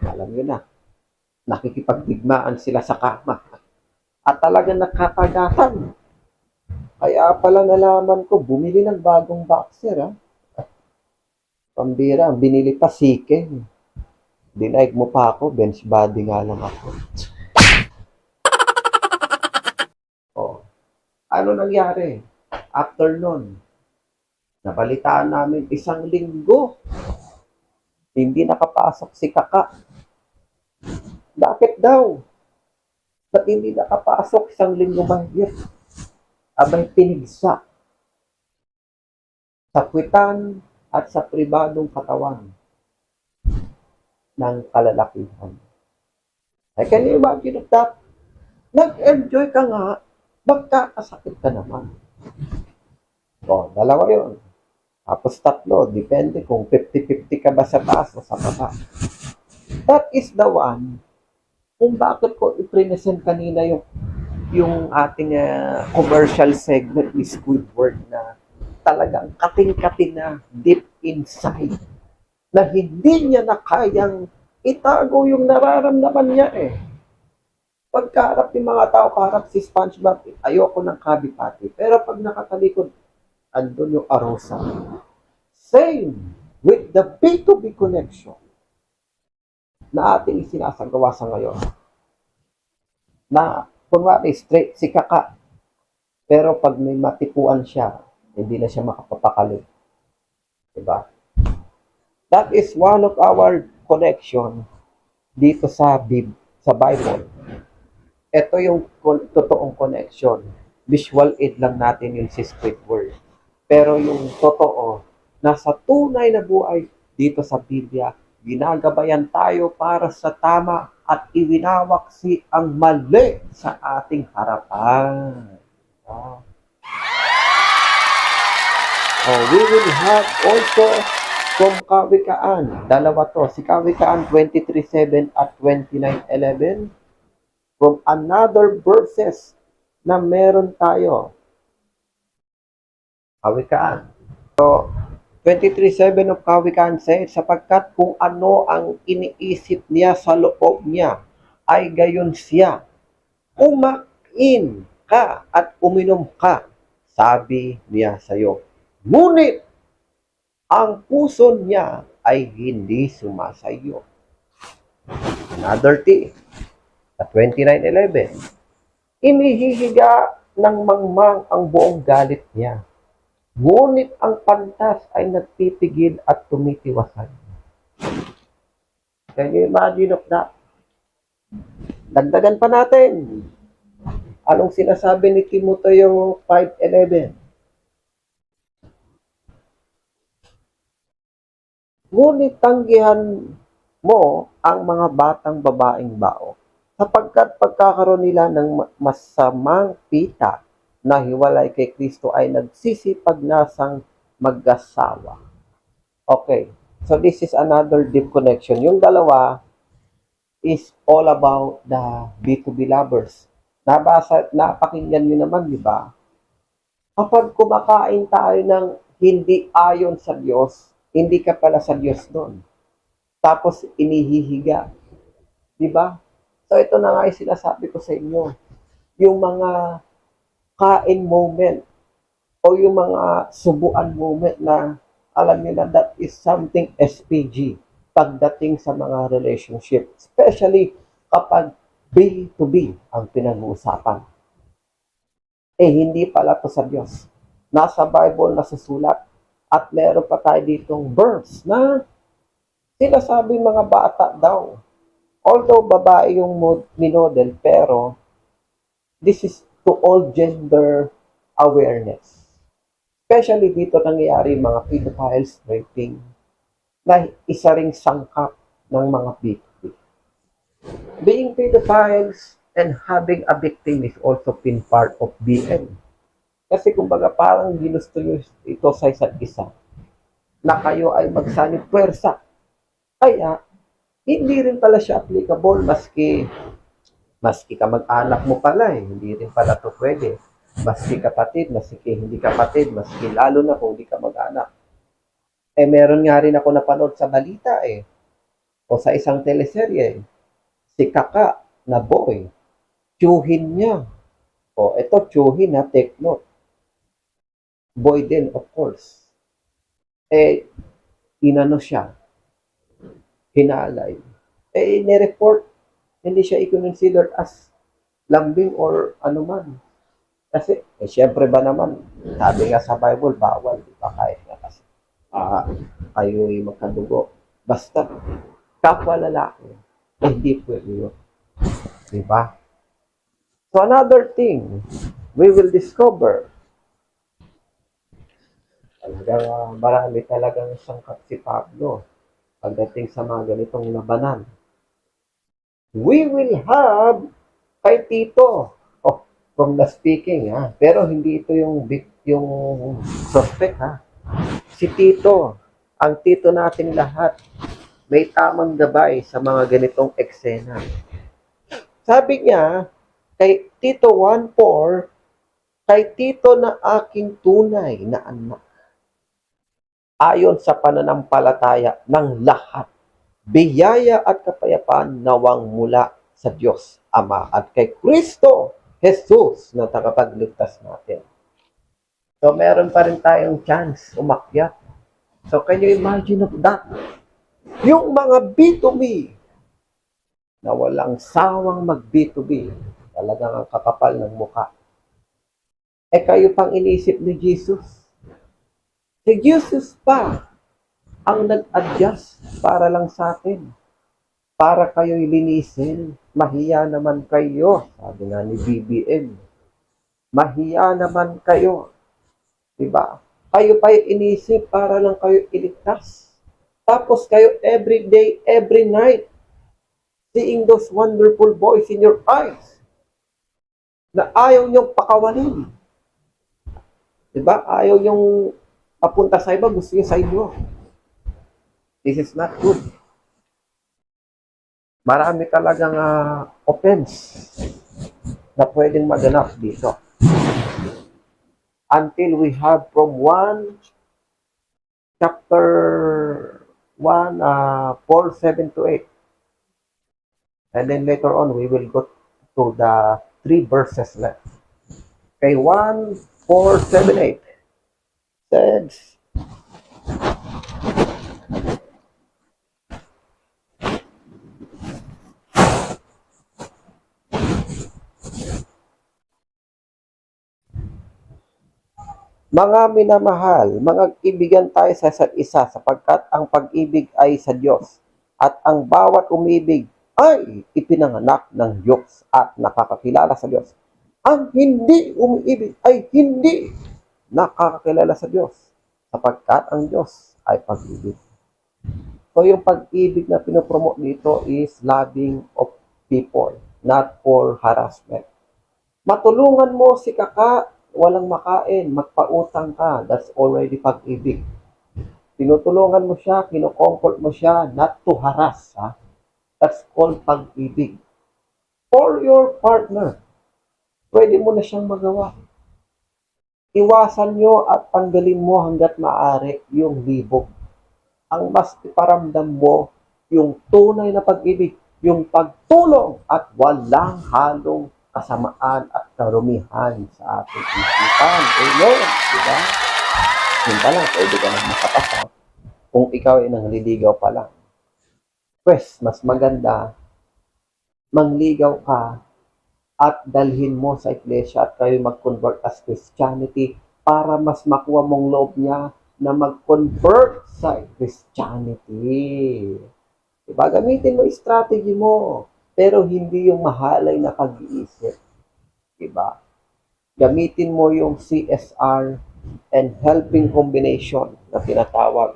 alam niyo na, nakikipagdigmaan sila sa kama. At talagang nakakagatan. Kaya pala nalaman ko, bumili ng bagong boxer, Pambira, binili pa sike. Dinaig mo pa ako, bench body nga lang ako. Ano nangyari? After nun, nabalitaan namin 1 linggo. Hindi nakapasok si Kaka. Bakit daw? Ba't hindi nakapasok 1 linggo mahigit? Abay pinigsa. Sa kwitan at sa pribadong katawan ng kalalakihan. Can you imagine of that? Nag-enjoy ka nga magkakasakit ka naman. O, dalawa yun. Tapos tatlo, depende kung 50-50 ka ba sa taas o sa baba. That is the one kung bakit ko i-present kanina yung ating commercial segment ni Squidward na talagang kating-kating na deep inside na hindi niya na kayang itago yung nararamdaman niya eh. Pagkaharap ng mga tao, kaharap si SpongeBob, ayoko ng Krabby Patty. Pero pag nakatalikod, andun yung arosa. Same with the B2B connection na ating sinasagawa sa ngayon. Na, kunwari, straight si Kaka. Pero pag may matipuan siya, hindi na siya makapapakali. Diba? That is one of our connection dito sa Bible. Ito yung totoong connection. Visual aid lang natin yung si Squidward. Pero yung totoo, nasa tunay na buhay dito sa Biblia, ginagabayan tayo para sa tama at iwinawaksi ang mali sa ating harapan. We will have also from Kawikaan. Dalawa to. Si Kawikaan 23:7 at 29:11. From another verses na meron tayo. Kawikaan. So, 23:7 of Kawikaan says, sapagkat kung ano ang iniisip niya sa loob niya, ay gayon siya. Kumain ka at uminom ka, sabi niya sa iyo. Ngunit, ang puso niya ay hindi sumasayo. Another thing, at 29:11, inihihiga ng mangmang ang buong galit niya. Ngunit ang pantas ay nagtitigil at tumitiwasan. Can you imagine of that? Dagdagan pa natin. Anong sinasabi ni Timoteo 5:11? Ngunit tanggihan mo ang mga batang babaeng bao, sapagkat pagkakaroon nila ng masamang pita na hiwalay kay Kristo ay nagsisipag nasang mag-asawa. Okay, so this is another deep connection. Yung dalawa is all about the B2B lovers. Napakinggan nyo naman, di ba? Kapag kumakain tayo ng hindi ayon sa Diyos, hindi ka pala sa Diyos doon. Tapos inihihiga. Di ba? So ito na nga yung sinasabi ko sa inyo. Yung mga kain moment o yung mga subuan moment na alam niyo na that is something SPG pagdating sa mga relationship. Especially kapag B2B ang pinag-uusapan. Hindi pala to sa Diyos. Nasa Bible nasusulat. At meron pa tayo ditong verse na sinasabi mga bata daw. Although babae yung minodel, pero this is to all gender awareness. Especially dito nangyayari mga pedophiles, raping, na isa ring sangkap ng mga victim. Being pedophiles and having a victim is also been part of BM. Kasi kumbaga parang ginusto nyo ito sa isa't isa na kayo ay magsanib pwersa. Kaya, hindi rin pala siya applicable maski kamag-anak mo pala hindi rin pala to pwede. Maski kapatid, maski hindi kapatid, maski lalo na kung hindi ka mag-anak. Meron nga rin ako napanood sa balita o sa isang teleserye, si Kaka na boy, tiyuhin niya. Ito tiyuhin na, take note. Boy din, of course. Inano siya, hinalay. Nireport, hindi siya i-consider as lambing or anuman. Kasi, syempre ba naman, sabi nga sa Bible, bawal, di ba? Kahit nga kasi, kayo'y magkadugo. Basta, kapwa lalaki, hindi pwede yun. Di ba? So, another thing, we will discover, talagang marami talagang sangkat si Pablo pagdating sa mga ganitong labanan. We will have kay Tito. from the speaking, ha. Pero hindi ito yung suspect, ha. Si Tito, ang Tito natin lahat, may tamang gabay sa mga ganitong eksena. Sabi niya, kay Tito 1:4, kay Tito na aking tunay na anak, ayon sa pananampalataya ng lahat, biyaya at kapayapaan nawang mula sa Diyos Ama at kay Kristo Jesus na tagapagligtas natin. So, meron pa rin tayong chance umakyat. So, can you imagine of that? Yung mga B2B na walang sawang mag-B2B, talagang ang kakapal ng mukha. Kayo pang inisip ni Jesus. Si Jesus pa ang nag-adjust para lang sa atin. Para kayo'y linisin, mahiya naman kayo. Sabi nga ni BBM, mahiya naman kayo. Diba? Kayo pa'y inisip para lang kayo iligtas. Tapos kayo every day, every night, seeing those wonderful boys in your eyes na ayaw niyong pakawalin. Diba? Ayaw niyong papunta sa iba, gusto niyo sa inyo. This is not good. Marami talagang offense na pwedeng maganap dito. Until we have from 1 chapter 1, 4, 7 to 8. And then later on, we will go to the 3 verses left. Okay, 1, 4, 7, 8. Says, mga minamahal, mag-ibigan tayo sa isa't isa sapagkat ang pag-ibig ay sa Diyos at ang bawat umibig ay ipinanganak ng Diyos at nakakakilala sa Diyos. Ang hindi umiibig ay hindi nakakakilala sa Diyos sapagkat ang Diyos ay pag-ibig. So yung pag-ibig na pinopromote dito is loving of people, not for harassment. Matulungan mo si kaka, walang makain, magpautang ka, that's already pag-ibig. Tinutulungan mo siya, kinocomfort mo siya, not to harass, ha? That's called pag-ibig. For your partner, pwede mo na siyang magawa. Iwasan nyo at tanggalin mo hanggat maaari yung libog. Ang mas iparamdam mo yung tunay na pag-ibig, yung pagtulong at walang halong kasamaan at karumihan sa ating isipan. Amen. Diba? Yun pa lang, pwede ka nang makapasa kung ikaw ay nangliligaw pa lang. Pues, mas maganda, mangligaw ka at dalhin mo sa iglesia at kayo mag-convert as Christianity para mas makuha mong loob niya na mag-convert sa Christianity. Diba? Gamitin mo strategy mo. Pero hindi yung mahalay na pag-iisip. Diba? Gamitin mo yung CSR and helping combination na tinatawag.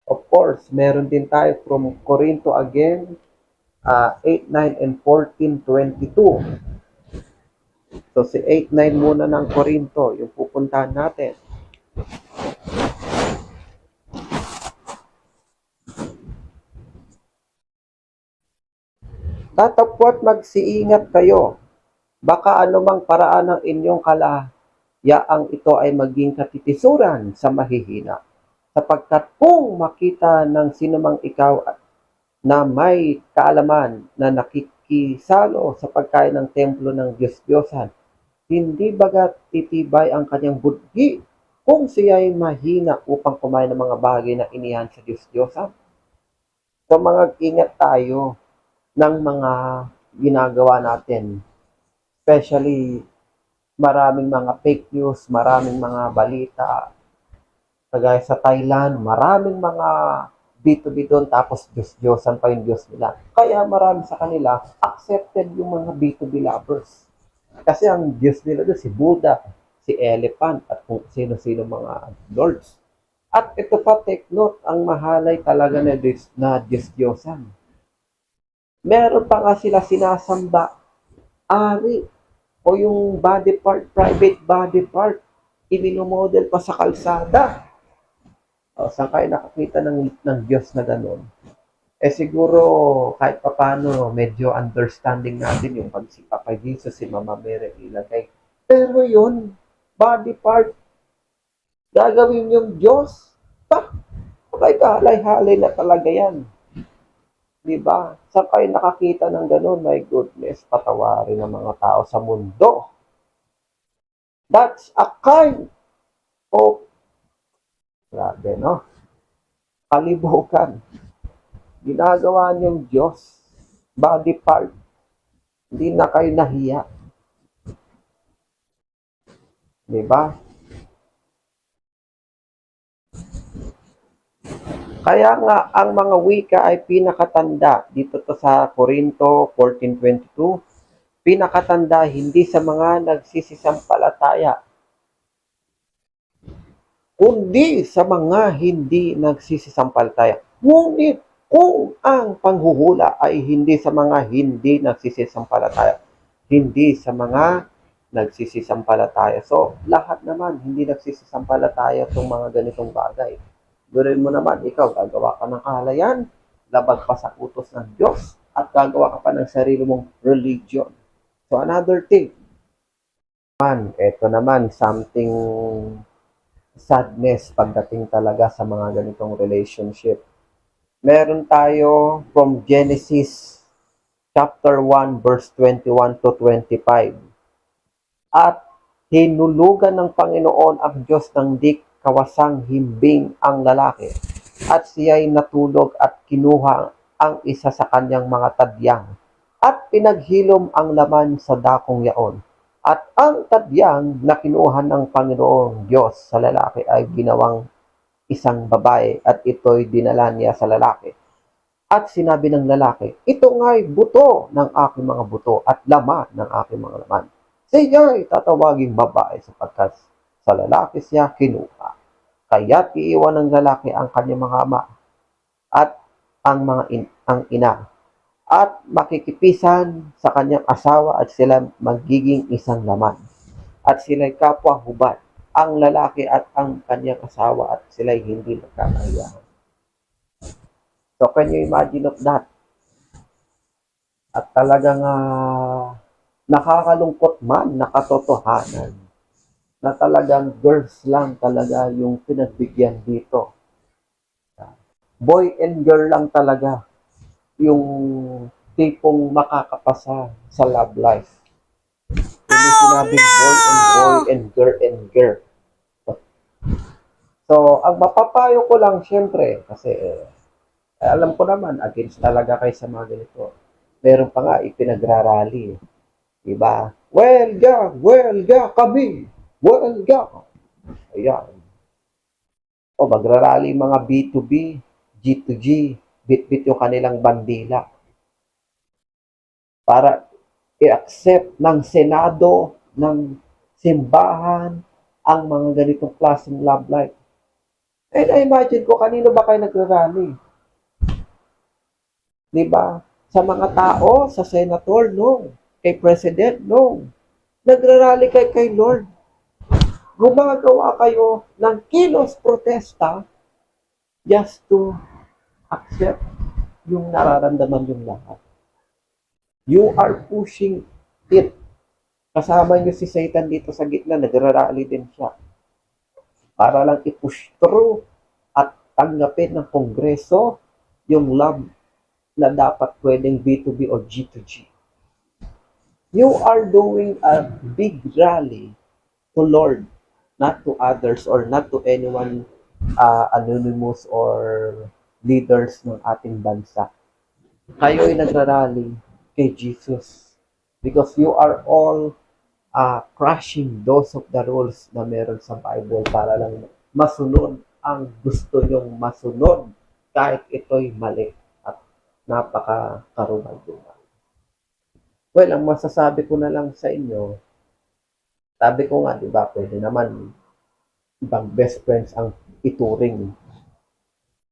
Of course, meron din tayo from Corinto again, 8, 9, and 14, 22. So, si 8, 9 muna ng Corinto, yung pupuntahan natin. Tatapwat magsiingat kayo. Baka anumang paraan ng inyong kalayaang ito ay maging katitisuran sa mahihina. Sapagkat kung makita ng sinumang ikaw na may kaalaman na nakikisalo sa pagkain ng templo ng Diyos-Diyosan, hindi bagat titibay ang kanyang budhi kung siya'y mahina upang kumain ng mga bagay na inihan sa Diyos-Diyosan. So mga ingat tayo ng mga ginagawa natin. Especially, maraming mga fake news, maraming mga balita. Kagaya sa Thailand, maraming mga B2B doon, tapos Diyos-Diyosan pa yung Diyos nila. Kaya marami sa kanila, accepted yung mga B2B lovers. Kasi ang Diyos nila doon, si Buddha, si Elephant, at kung sino-sino mga lords. At ito pa, take note, ang mahalay talaga na Diyos-Diyosan. Meron pa nga sila sinasamba ari o yung body part, private body part, iminomodel pa sa kalsada. O, saan kayo nakakita ng Diyos na gano'n? Eh siguro kahit papaano medyo understanding natin yung pagsipa kay Jesus si Mama Mary ilagay. Pero yun, body part, gagawin yung Diyos. May kahalay-halay na talaga yan. Diba? Saan kayo nakakita ng gano'n? My goodness, patawarin ng mga tao sa mundo. That's a kind of, grabe, no? Kalibukan. Ginagawa niyong Diyos, body part. Hindi na kayo nahiya. Diba? Kaya nga, ang mga wika ay pinakatanda. Dito to sa Corinto 14:22. Pinakatanda hindi sa mga nagsisisampalataya, kundi sa mga hindi nagsisisampalataya. Ngunit kung ang panghuhula ay hindi sa mga hindi nagsisisampalataya, hindi sa mga nagsisisampalataya. So, lahat naman hindi nagsisisampalataya itong mga ganitong bagay. Gurin mo naman, ikaw, gagawa ka ng kahalayan, labag pa sa utos ng Diyos, at gagawa ka pa ng sarili mong religion. So, another thing. Ito naman, something sadness pagdating talaga sa mga ganitong relationship. Meron tayo from Genesis chapter 1 verse 21 to 25. At hinulugan ng Panginoon ang Diyos ng di kawasang himbing ang lalaki, at siya'y natulog at kinuha ang isa sa kanyang mga tadyang, at pinaghilom ang laman sa dakong yaon. At ang tadyang na kinuha ng Panginoong Diyos sa lalaki ay ginawang isang babae, at ito'y dinala niya sa lalaki. At sinabi ng lalaki, ito nga'y buto ng aking mga buto at laman ng aking mga laman. Siya'y tatawaging babae sapagkat sa lalaki siya kinuha. Kaya't iiwan ng lalaki ang kanyang mga ama at ang ang ina, at makikipisan sa kanyang asawa, at sila magiging isang laman. At sila'y kapwa hubad, ang lalaki at ang kanyang asawa, at sila'y hindi nagkakahiyahan. So, can you imagine of that? At talagang nakakalungkot man, nakatotohanan, na talagang girls lang talaga yung pinagbigyan dito. Boy and girl lang talaga yung tipong makakapasa sa love life. Hindi sinabing boy and girl. So, ang mapapayo ko lang syempre, kasi alam ko naman, against talaga kayo sa mga ganito. Meron pa nga ipinagrarally. Diba? Welga kami! Welga! Ayan. O magrarally mga B2B, G2G, bit-bit yung kanilang bandila. Para i-accept ng Senado, ng simbahan, ang mga ganitong klaseng love life. And I imagine ko, kanino ba kayo nagrarally? Diba? Sa mga tao, sa senator, no. Kay president, no. Nagrarally kayo kay Lord. Gumagawa kayo ng kilos protesta just to accept yung nararamdaman yung lahat. You are pushing it. Kasama niyo si Satan dito sa gitna, nagrarally din siya. Para lang i-push through at tanggapin ng Kongreso yung love na dapat pwedeng B2B or G2G. You are doing a big rally to Lord, not to others or not to anyone anonymous or leaders ng ating bansa. Kayo ay nagrarally kay Jesus because you are all crushing those of the rules na meron sa Bible para lang masunod ang gusto nyong masunod kahit ito'y mali at napaka-karunag-dungan. Well, ang masasabi ko na lang sa inyo, sabi ko nga, di ba, pwede naman ibang best friends ang ituring,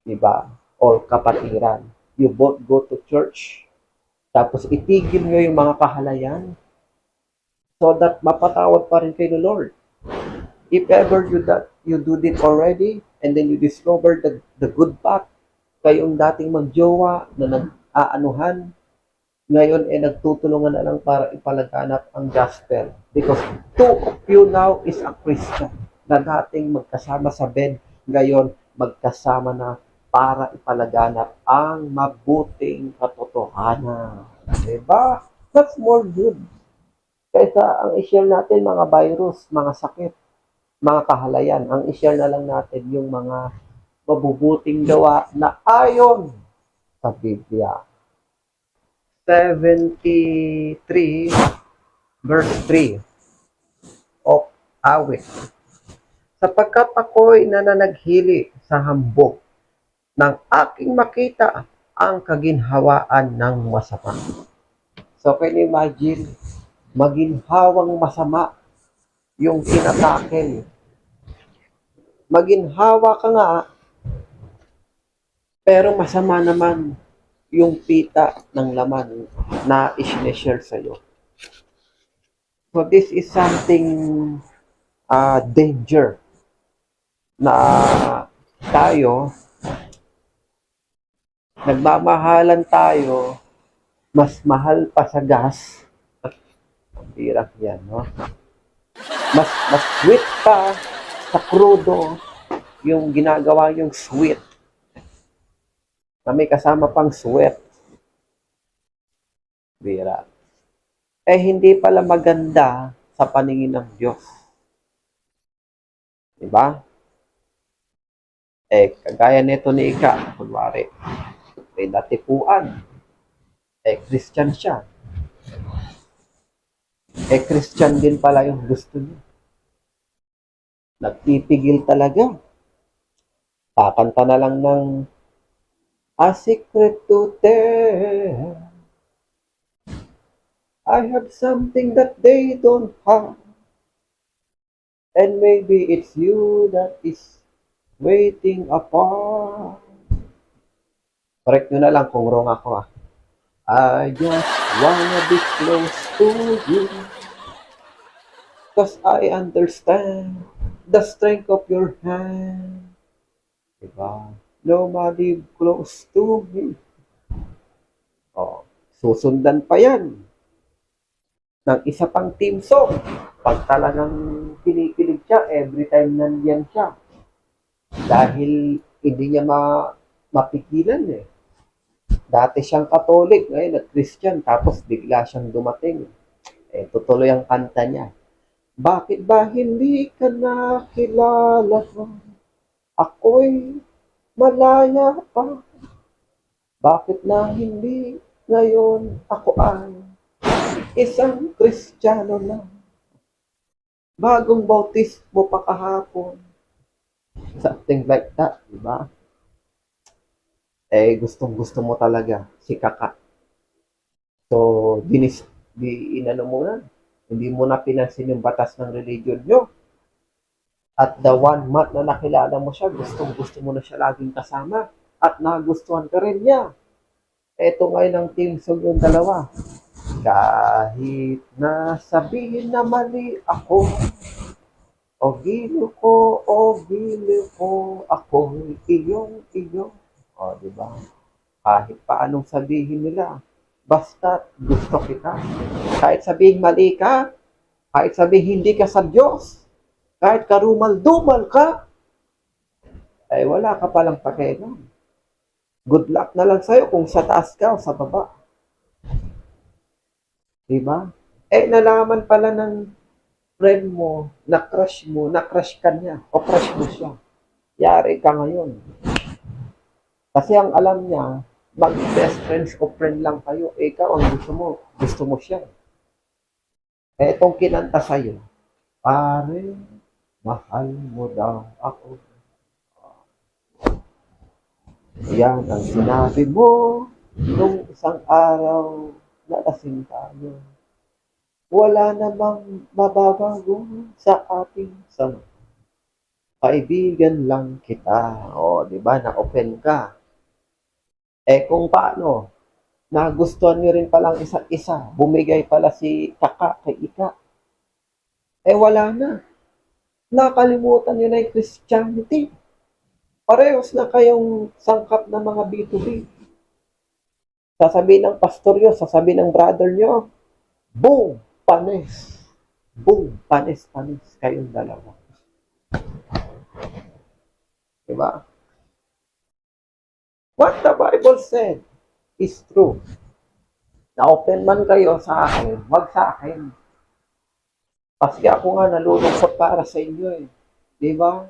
di ba, or kapatiran. You both go to church, tapos itigil nyo yung mga kahalayan, so that mapatawad pa rin kayo ni Lord. If ever you do it already and then you discover the good path, kayong dating magjowa na nag-aanuhan, ngayon nagtutulungan na lang para ipalaganap ang gospel. Because two of you now is a Christian na dating magkasama sa bed, ngayon magkasama na para ipalaganap ang mabuting katotohanan. Diba? That's more good. Kaysa ang i-share natin mga virus, mga sakit, mga kahalayan. Ang i-share na lang natin yung mga mabubuting gawa na ayon sa Biblia. 73 verse 3 of awit. Sapagkat ako'y nananaghili sa hambog nang aking makita ang kaginhawaan ng masama. So can you imagine, maginhawang masama yung tinatakel. Maginhawa ka nga, pero masama naman yung pita ng laman na i-share sa'yo. So this is something danger na tayo, nagmamahalan tayo, mas mahal pa sa gas. Ang hirap yan, no? Mas sweet pa sa crudo yung ginagawa yung sweet. Na may kasama pang sweat. Bira. Hindi pala maganda sa paningin ng Diyos. Diba? Kagaya nito ni Ika, kunwari, may datipuan. Christian siya. Christian din pala yung gusto niya. Nagpipigil talaga. Kakanta na lang ng A secret to tell. I have something that they don't have. And maybe it's you that is waiting apart. Correct nyo na lang kung wrong ako. I just wanna be close to you. Cause I understand the strength of your hand. Diba? Nobody close to me. Susundan pa yan ng isa pang team song. Pag talagang kinikilig siya, every time nandiyan siya. Dahil hindi niya mapigilan eh. Dati siyang Katolik, ngayon nag-Christian, tapos bigla siyang dumating. Tutuloy ang kanta niya. Bakit ba hindi ka nakilala? Ako'y malaya pa. Bakit na hindi ngayon ako ay isang Kristiyano na? Bagong bautismo pa kahapon. Something like that, di ba? Gustong-gusto mo talaga si Kaka. So, inano mo na. Hindi mo na pinansin yung batas ng religion nyo. At the 1 month na nakilala mo siya, gustong-gusto mo na siya laging kasama. At nagustuhan ka rin niya. Ito ngayon ang team song yung dalawa. Kahit na sabihin na mali ako, o gilo ko, ako'y iyong. O, diba? Kahit paanong sabihin nila, basta gusto kita. Kahit sabihin mali ka, kahit sabihin hindi ka sa Diyos, kahit karumal-dumal ka, wala ka palang pakialam. Good luck na lang sa'yo kung sa taas ka o sa baba. Diba? Nalaman pala ng friend mo, na-crush ka niya, o crush mo siya. Yari ka ngayon. Kasi ang alam niya, mag-best friends o friend lang kayo, ikaw ang gusto mo siya. Itong kinanta sa'yo, pare, mahal mo daw ako. Yan ang sinabi mo nung isang araw na lasing tayo. Wala namang mababago sa ating sama. Kaibigan lang kita. O, di ba? Na-open ka. Kung paano, nagustuhan nyo rin palang isa't isa. Bumigay pala si Kaka kay Ika. wala na. Nakalimutan nyo na yung Christianity. Parehos na kayong sangkap ng mga B2B. Sasabihin ng pastor nyo, sasabihin ng brother nyo, boom, panis. Boom, panis kayong dalawa. Diba? What the Bible said is true. Na-open man kayo sa akin, wag sa akin. Kasi ako nga nalulungkot para sa inyo eh. Diba?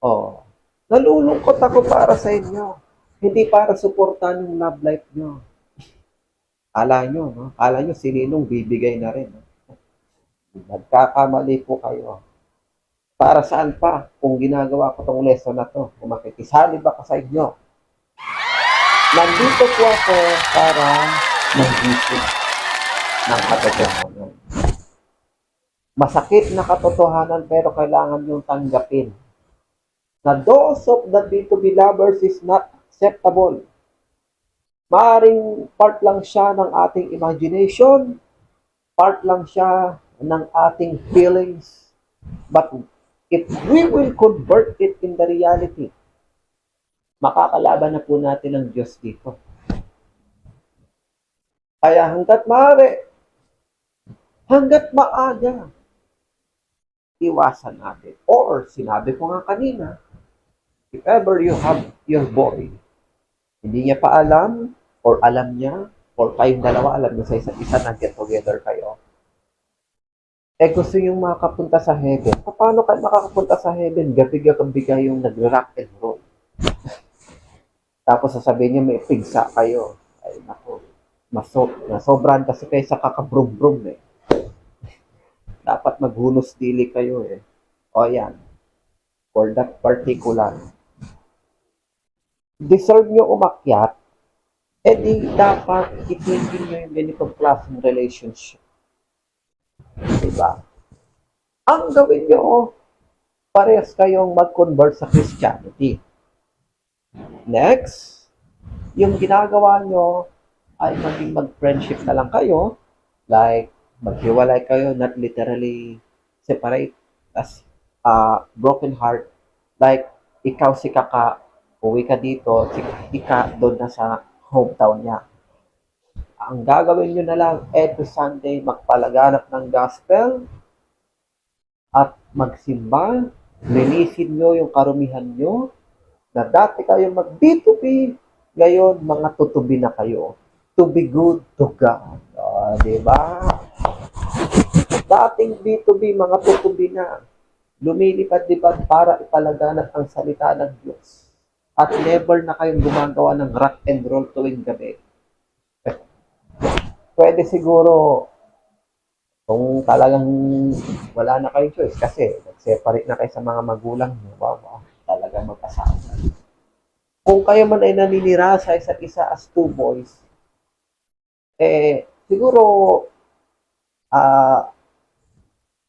Oh, nalulungkot ako para sa inyo. Hindi para suportahan yung love life nyo. Kala nyo, no? Kala nyo si Ninong bibigay na rin. No? Nagkakamali po kayo. Para saan pa kung ginagawa ko tong lesson na to? Kung makikisali ba ka sa inyo? Nandito po ako para mag-isip ng katotohanan. Masakit na katotohanan pero kailangan yung tanggapin. Na those of the B2B lovers is not acceptable. Maaring part lang siya ng ating imagination, part lang siya ng ating feelings. But if we will convert it in the reality, makakalaban na po natin ang Diyos dito. Kaya hanggat maaari, hanggat maaga, iwasan natin. Or, sinabi ko nga kanina, if ever you have your boy, hindi niya pa alam, or alam niya, or kayong dalawa alam niyo sa isa't isa na get together kayo, gusto yung makapunta sa heaven. Paano kayo makakapunta sa heaven? Gabi-gabi yung nag-rock and roll. Tapos sasabihin niya may pigsa kayo. Ay, naku. Nasobran kasi kayo sa kakabrum-brum eh. Dapat maghunos dili kayo eh. O yan. For that particular. Deserve nyo umakyat, di dapat itigil nyo yung ganitong klaseng relationship. Diba? Ang gawin nyo, parehas kayong mag-convert sa Christianity. Next, yung ginagawa nyo ay maging mag-friendship na lang kayo. Like, maghiwalay kayo, not literally separate as broken heart. Like, ikaw si Kaka, uwi ka dito, si Ika doon na sa hometown niya. Ang gagawin nyo na lang, every Sunday, magpalaganap ng gospel at magsimba, linisin nyo yung karumihan nyo, na dati kayo mag-B2B, ngayon mga tutubi na kayo. To be good to God. Diba? Dating B2B, mga tutubi na. Lumilipad-lipad para ipalaganap ang salita ng Diyos. At never na kayong gumagawa ng rock and roll tuwing gabi. Pwede siguro, kung talagang wala na kayong choice, kasi nag-separate na kayo sa mga magulang nyo, wow, talagang mag-asawa. Kung kayo man ay naninira sa isa't isa as two boys, siguro,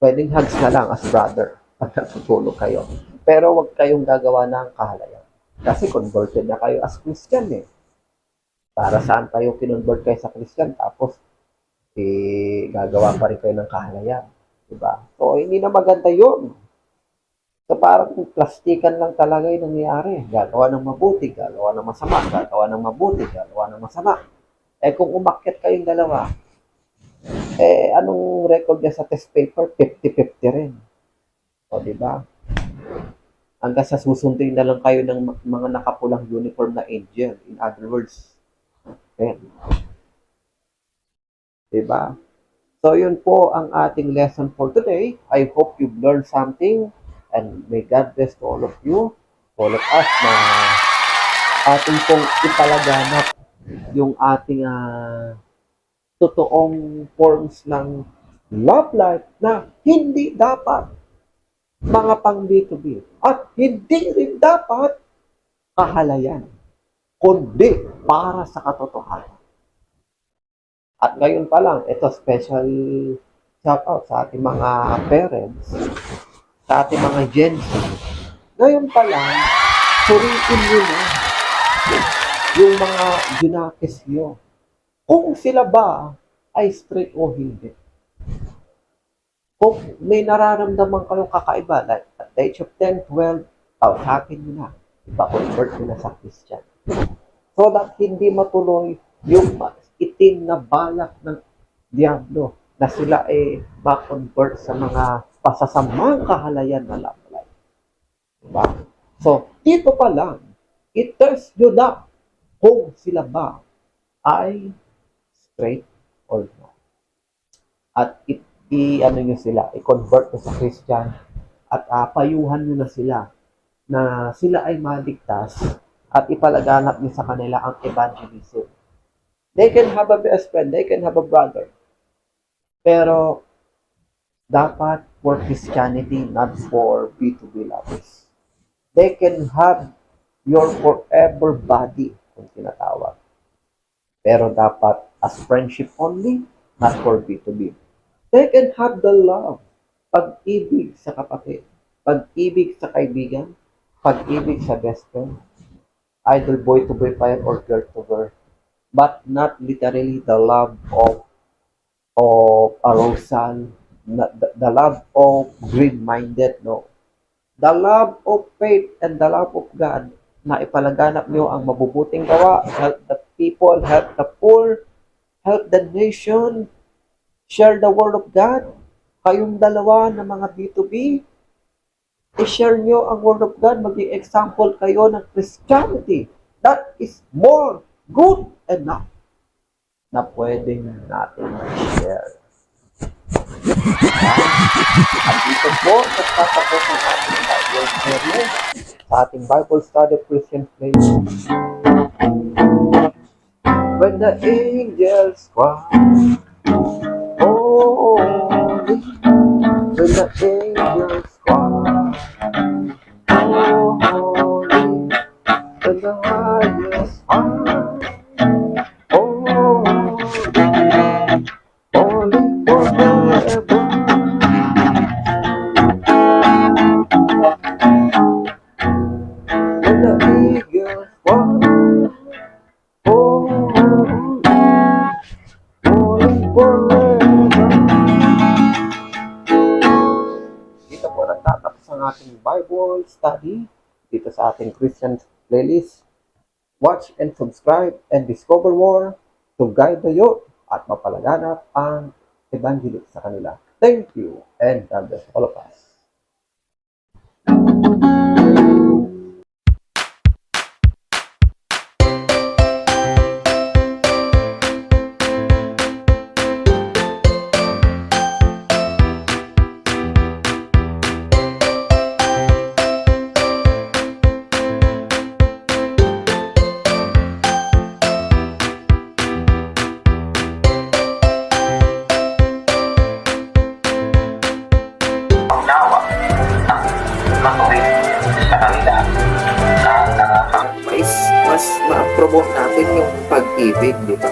pwedeng hugs na lang as brother pag natutulog kayo. Pero wag kayong gagawa ng kahalayan. Kasi converted na kayo as Christian eh. Para saan kayo kinonvert kayo sa Christian, tapos gagawa pa rin kayo ng kahalayan. Diba? So, hindi na maganda yun. So, parang plastikan lang talaga yung nangyayari. Gagawa ng mabuti, gagawa ng masama, gagawa ng mabuti, gagawa ng masama. Kung umakyat kayong dalawa, anong record niya sa test paper? 50-50 rin. O, diba? Hanggang sa susundin na lang kayo ng mga nakapulang uniform na angel. In other words, diba? So, yun po ang ating lesson for today. I hope you've learned something. And may God bless to all of you, all of us na ating pong ipalaganap yung ating totoong forms ng love life na hindi dapat mga pang B2B at hindi rin dapat kahalayan, kundi para sa katotohanan. At ngayon pa lang, ito special shout out sa ating mga parents, sa ating mga Gen Z. Ngayon pa lang, suriin nyo na yung mga junakis nyo. Kung sila ba ay straight o hindi. Kung may nararamdaman kayong kakaiba, like at the age of 10, 12, kausapin nyo na. Ipa-convert nyo na sa Christian. So that hindi matuloy yung itim na balak ng Diablo na sila ay ma-convert sa mga pasasamang kahalayan na love life. Diba? So, dito pa lang, i-test nyo na kung sila ba ay straight or not. At i-ano nyo sila, i-convert nyo sa Christian at payuhan nyo na sila ay maligtas at ipalaganap nyo sa kanila ang evangelism. They can have a best friend, they can have a brother. Pero, dapat for Christianity, not for B2B lovers. They can have your forever body, kung tinatawag. Pero dapat as friendship only, not for B2B. They can have the love, pag-ibig sa kapatid, pag-ibig sa kaibigan, pag-ibig sa best friend, either boy to boy pa yan or girl to girl. But not literally the love of arousal, the love of greed-minded, no. The love of faith and the love of God na ipalaganap niyo ang mabubuting gawa, help the people, help the poor, help the nation, share the word of God. Kayong dalawa na mga B2B, i-share niyo ang word of God, maging example kayo ng Christianity. That is more good enough na pwedeng natin i-share. At dito po, nagtatapos ang ating Bible study sa ating Bible study of Christian faith. When the angels cry, holy, when the angels cry, holy, when the highest high, ating Bible study dito sa ating Christian playlist. Watch and subscribe and discover more to guide the youth at mapalaganap ang evangelist sa kanila. Thank you and God bless all of us. Mas ma-promote natin yung pag-ibig, di ba?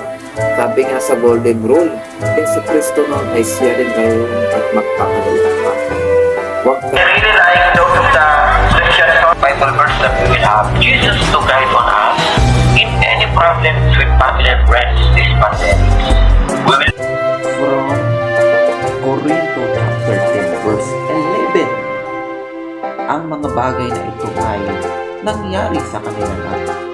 Sabi nga sa Golden Rule, Yesu Cristo noon ay siya rin kayo at magpapalala pa. Huwag ka. I really like those of the Christian Bible verse that we will have Jesus to guide on us in any problems with family and friends this pandemic. We will From Corinto chapter 10 verse 11. Ang mga bagay na ito ay nangyari sa kanila natin.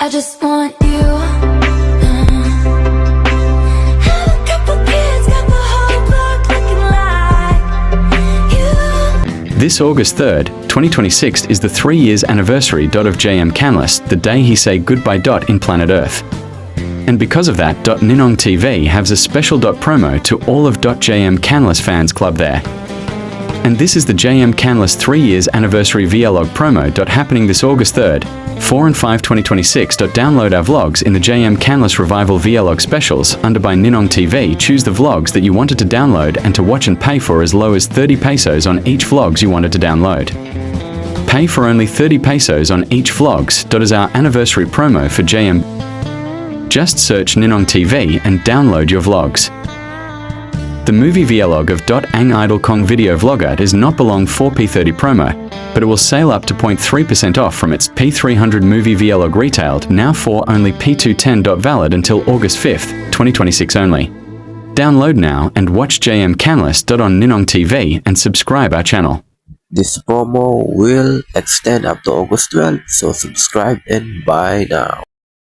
I just want you. Have a couple kids, got the whole block looking like you. This August 3rd, 2026 is the 3 years anniversary of JM Canlis, the day he say goodbye in planet Earth. And because of that, Ninong TV has a special promo to all of JM Canlis fans club there. And this is the JM Canlis 3 years anniversary vlog promo happening this August 3rd, 4 and 5 2026. Download our vlogs in the JM Canlis Revival vlog specials under by Ninong TV. Choose the vlogs that you wanted to download and to watch and pay for as low as 30 pesos on each vlogs you wanted to download. Pay for only 30 pesos on each vlogs. Is our anniversary promo for JM. Just search Ninong TV and download your vlogs. The movie vlog of .ang Idol Kong video vlogger does not belong 4P30 promo, but it will sale up to 0.3% off from its P300 movie vlog retailed, now for only P210. Valid until August 5th, 2026 only. Download now and watch JM Canlist on Ninong TV and subscribe our channel. This promo will extend up to August 12th, so subscribe and buy now.